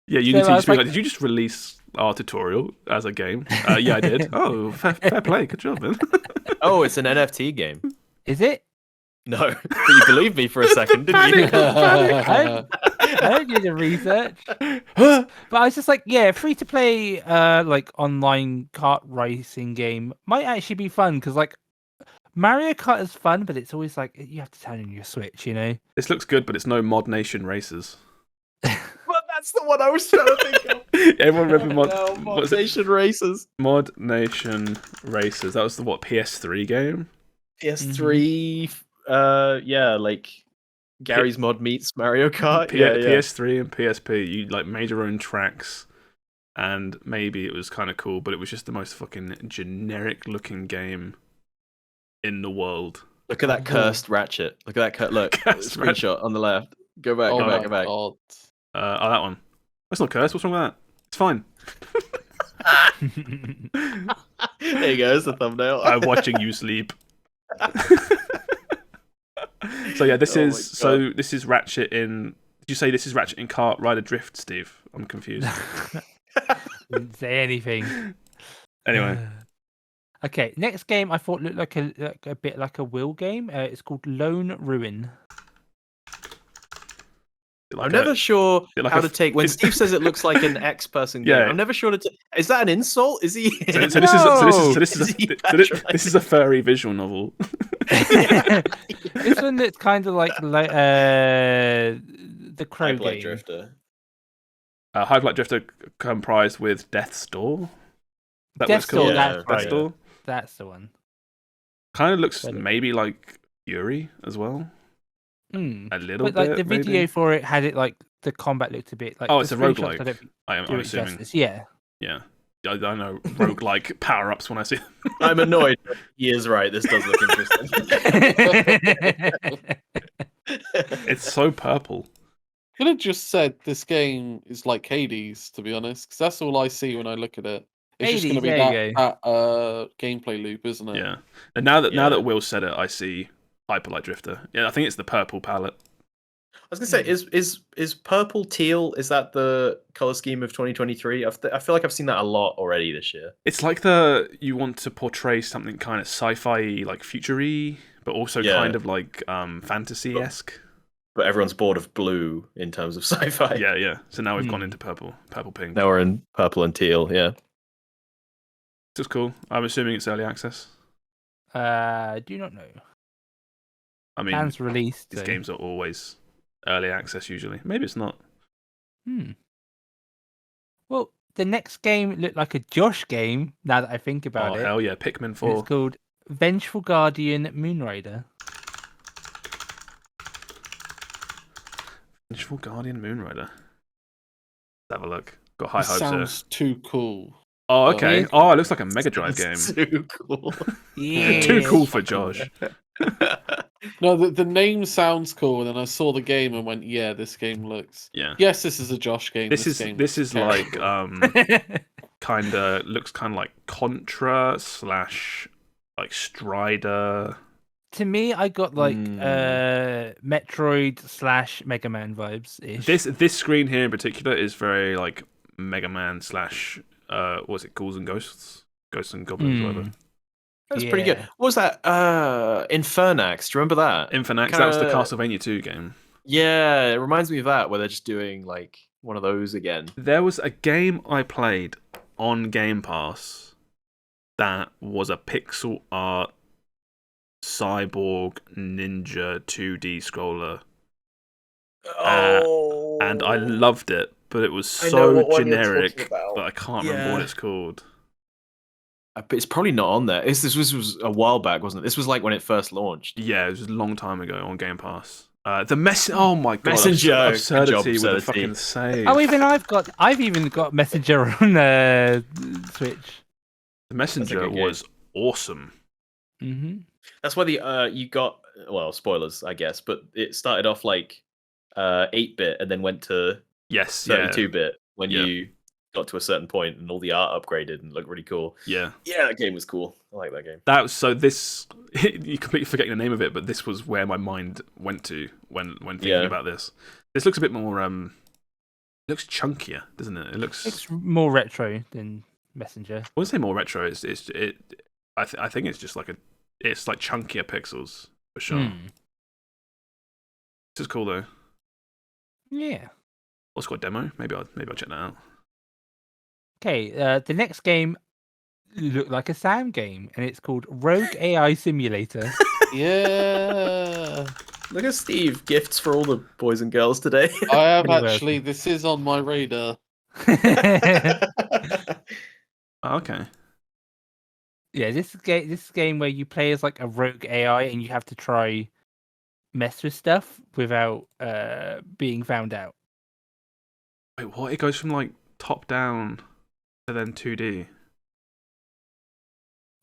Yeah, Unity So I just was be like, did you just release our tutorial as a game? Yeah, I did. Oh, fair play. Good job, man. Oh, it's an NFT game. Is it? No, but you believed me for a second, didn't you? I don't do the research. But I was just like, yeah, free to play like online kart racing game might actually be fun because like Mario Kart is fun, but it's always like you have to turn on your Switch, you know. This looks good, but it's no Mod Nation Races. Well, that's the one I was trying to think of. Everyone remember Mod Nation Races. Mod Nation Races. That was the PS3 game. PS3. Yeah, like Gary's Mod meets Mario Kart. PS3 and PSP. You like made your own tracks, and maybe it was kind of cool, but it was just the most fucking generic looking game in the world. Look at that cursed Ratchet. Look at that look. Cursed Screenshot on the left. Go back. Go back. God. Oh, that one. That's not cursed. What's wrong with that? It's fine. There you go. It's the thumbnail. I'm watching you sleep. So yeah, this is Ratchet in. Did you say this is Ratchet in Kart Rider Drift, Steve? I'm confused. Didn't say anything. Anyway. Okay, next game I thought looked like a bit like a Will game. It's called Lone Ruin. Like I'm never sure like how to take when Steve says it looks like an X-person game. Yeah. I'm never sure to. Is that an insult? Is he? So this is a furry visual novel. This one looks kind of like the Crow Hyperlight game. Drifter. Hyperlight Drifter comprised with Death's Door. That Death's was cool. Door, Yeah. that's Death's Door. That's the one. Kind of looks But- maybe like Fury as well. A little But like bit. the video maybe. for it had it like the combat looked a bit like. Oh, the it's a screenshots roguelike. I don't think I'm do it assuming. justice. Yeah. Yeah. I know roguelike power ups when I see them. I'm annoyed. He is right. This does look interesting. It's so purple. Could have just said this game is like Hades, to be honest, because that's all I see when I look at it. It's just going to be Hades, that gameplay loop, isn't it? Yeah. And now that Will said it, I see Hyperlight Drifter. Yeah, I think it's the purple palette. I was gonna say, is purple teal? Is that the color scheme of 2023? I feel like I've seen that a lot already this year. It's like you want to portray something kind of sci-fi, like future-y, but also kind of like fantasy-esque. But everyone's bored of blue in terms of sci-fi. Yeah. So now we've gone into purple pink. Now we're in purple and teal. Yeah. This is cool. I'm assuming it's early access. Do not know. I mean, Plans released. these so- games are always early access usually. Maybe it's not. Well, the next game looked like a Josh game. Now that I think about Oh it, hell yeah, Pikmin 4. it's called Vengeful Guardian Moonrider. Vengeful Guardian Moonrider. Let's have a look. Got high It hopes sounds too cool. Oh, okay. Yeah. Oh, it looks like a Mega Drive game. Too cool. Yeah. Too cool for Josh. No, the name sounds cool, and then I saw the game and went, "Yeah, this game looks." Yeah. Yes, this is a Josh game. This is like terrible. looks kind of like Contra / like Strider. To me, I got like Metroid / Mega Man vibes. This screen here in particular is very like Mega Man / what was it, Ghouls and Ghosts, Ghosts and Goblins, whatever. That was pretty good. What was that? Infernax. Do you remember that? Infernax. That was the Castlevania 2 game. Yeah, it reminds me of that, where they're just doing like one of those again. There was a game I played on Game Pass that was a pixel art cyborg ninja 2D scroller. And I loved it, but it was so generic that I can't remember what it's called. It's probably not on there. This was a while back, wasn't it? This was like when it first launched. Yeah, it was a long time ago on Game Pass. Oh my god, Messenger. Absurdity with a fucking save. Oh, I've even got Messenger on Switch. The Messenger was awesome. That's why you got, well, spoilers, I guess, but it started off like 8-bit and then went to 32-bit when you got to a certain point and all the art upgraded and looked really cool. Yeah, that game was cool. I like that game. You completely forgetting the name of it, but this was where my mind went to when thinking about this. This looks a bit more it looks chunkier, doesn't it? It looks more retro than Messenger. I wouldn't say more retro. I think it's just like it's like chunkier pixels for sure. This is cool though. Yeah. Also got a demo. Maybe I'll check that out. Okay, the next game looked like a Sam game, and it's called Rogue AI Simulator. Yeah. Look at Steve. Gifts for all the boys and girls today. I have actually. This is on my radar. Okay. Yeah, this is a game where you play as like a rogue AI, and you have to try mess with stuff without being found out. Wait, what? It goes from like top down to then 2D.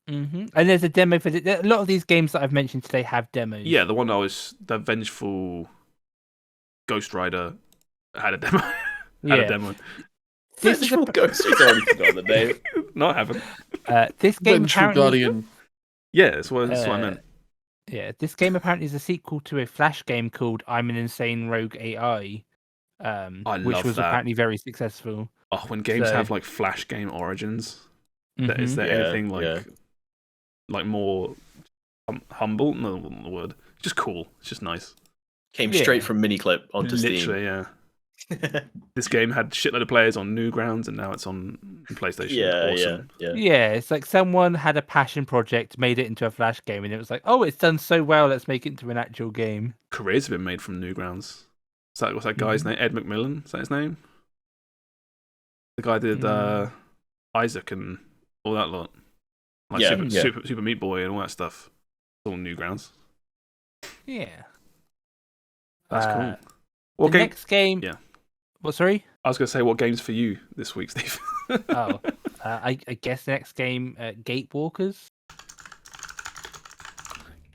And there's a demo for a lot of these games that I've mentioned today have demos. Yeah, the one the Vengeful Ghost Rider had a demo. A demo. Vengeful Ghost Rider. I already forgot the name. No, I haven't. This game Vengeful Guardian. Yeah, that's what I meant. Yeah, this game apparently is a sequel to a Flash game called I'm an Insane Rogue AI, which was apparently very successful. Oh, when games have like Flash game origins, is there anything like more humble? No, the word. Just cool. It's just nice. Came straight from Miniclip onto Steam. Literally, yeah. This game had shitload of players on Newgrounds, and now it's on PlayStation. Awesome. Yeah, it's like someone had a passion project, made it into a Flash game, and it was like, oh, it's done so well, let's make it into an actual game. Careers have been made from Newgrounds. What's that guy's name? Ed McMillan? Is that his name? The guy did Isaac and all that lot. Like Super Meat Boy and all that stuff. It's all Newgrounds. Yeah. That's cool. What game? Next game. Yeah. What, sorry? I was going to say, what game's for you this week, Steve? I guess the next game, Gatewalkers.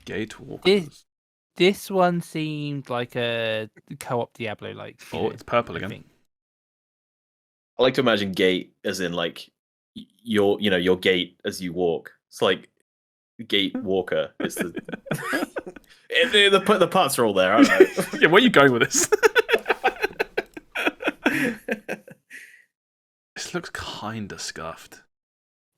Gatewalkers. This one seemed like a co-op Diablo-like. Oh, it's purple again. I like to imagine gate as in like your gate as you walk. It's like Gate Walker. It's the the parts are all there, aren't they? Yeah, where are you going with this? This looks kinda scuffed.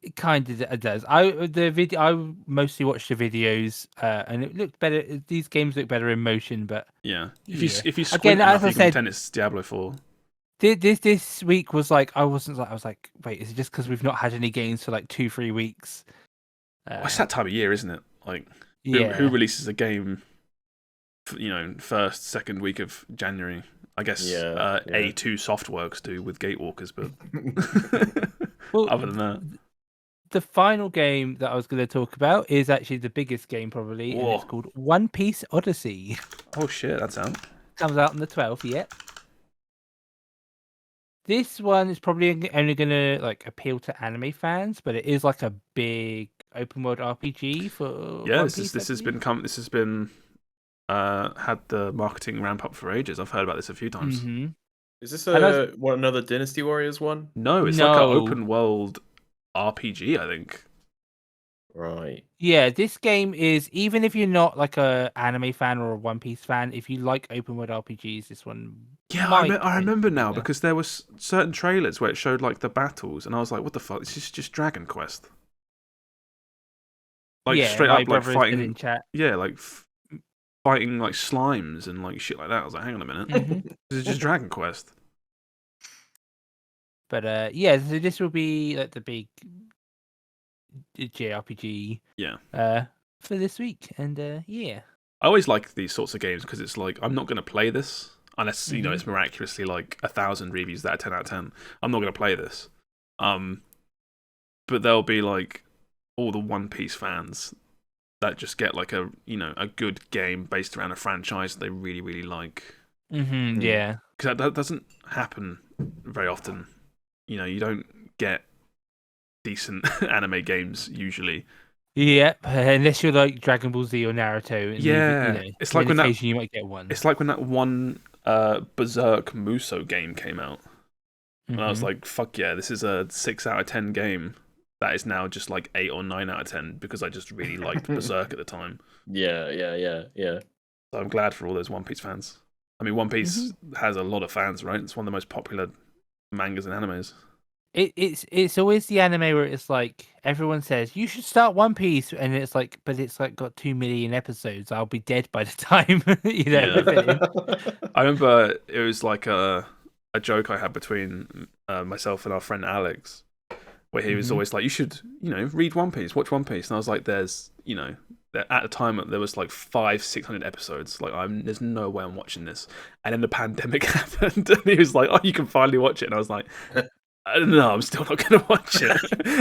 It kind of does. I mostly watched the videos, and it looked better. These games look better in motion, but if you squint enough, you can pretend it's Diablo 4. This week was like I was like, wait, is it just because we've not had any games for like 2-3 weeks? It's that time of year, isn't it? Like, who releases a game? First, second week of January. I guess A2 Softworks do with Gatewalkers, but other than that, the final game that I was going to talk about is actually the biggest game probably, and it's called One Piece Odyssey. Oh shit, that's out. Comes out on the 12th. Yeah. This one is probably only going to like appeal to anime fans, but it is like a big open world RPG for. Yeah, this has been had the marketing ramp up for ages. I've heard about this a few times. Mm-hmm. Is this another Dynasty Warriors one? No, it's like an open world RPG, I think. right. Yeah, this game is, even if you're not like a anime fan or a One Piece fan, if you like open world RPGs, this one. Yeah, I remember now because there was certain trailers where it showed like the battles, and I was like, "What the fuck? This is just Dragon Quest." Like straight up, like fighting. In chat. Yeah, like fighting like slimes and like shit like that. I was like, "Hang on a minute, this is just Dragon Quest." But yeah, so this will be like the big JRPG. For this week, and yeah. I always like these sorts of games because it's like I'm not going to play this unless you know it's miraculously like 1,000 reviews that are 10 out of 10. I'm not going to play this. But there'll be like all the One Piece fans that just get like a good game based around a franchise they really really like. Yeah, because that doesn't happen very often. You know, you don't get decent anime games usually. Yep, unless you're like Dragon Ball Z or Naruto. And it's like when you might get one. It's like when that one Berserk Muso game came out, and I was like, "Fuck yeah, this is a 6 out of 10 game." That is now just like 8 or 9 out of 10 because I just really liked Berserk at the time. Yeah. So I'm glad for all those One Piece fans. I mean, One Piece has a lot of fans, right? It's one of the most popular mangas and animes. It's always the anime where it's like everyone says you should start One Piece, and it's like, but it's like got 2 million episodes. I'll be dead by the time I remember it was like a joke I had between myself and our friend Alex, where he was always like, "You should, read One Piece, watch One Piece," and I was like, "There's, at the time there was like 500-600 episodes. Like, there's no way I'm watching this." And then the pandemic happened, and he was like, "Oh, you can finally watch it," and I was like, "No, I'm still not going to watch it."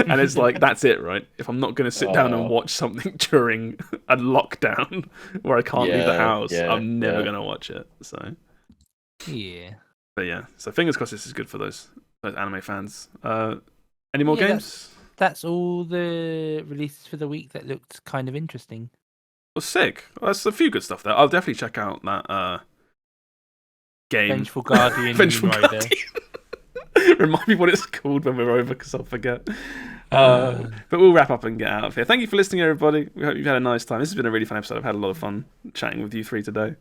And it's like, that's it, right? If I'm not going to sit down and watch something during a lockdown where I can't leave the house, I'm never going to watch it. So yeah. But yeah, so fingers crossed this is good for those anime fans. Any more games? That's all the releases for the week that looked kind of interesting. Well, sick. Well, that's a few good stuff there. I'll definitely check out that game. Vengeful Guardian. Vengeful Guardian. Remind me what it's called when we're over, because I'll forget. But we'll wrap up and get out of here. Thank you for listening, everybody. We hope you've had a nice time. This has been a really fun episode. I've had a lot of fun chatting with you three today.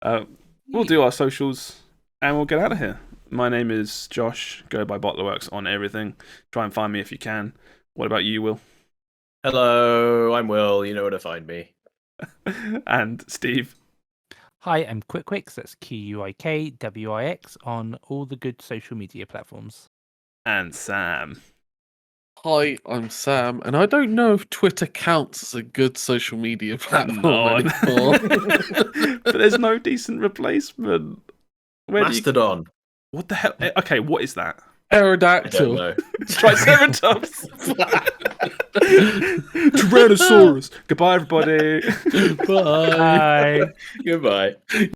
We'll do our socials and we'll get out of here. My name is Josh. Go by BottlerWorks on everything. Try and find me if you can. What about you, Will? Hello, I'm Will. You know where to find me. And Steve. Hi, I'm Quikwix. That's QUIKWIX on all the good social media platforms. And Sam. Hi, I'm Sam, and I don't know if Twitter counts as a good social media platform anymore. But there's no decent replacement. Mastodon. What the hell? Okay, what is that? Aerodactyl. Triceratops. Tyrannosaurus. Goodbye, everybody. Bye. Goodbye.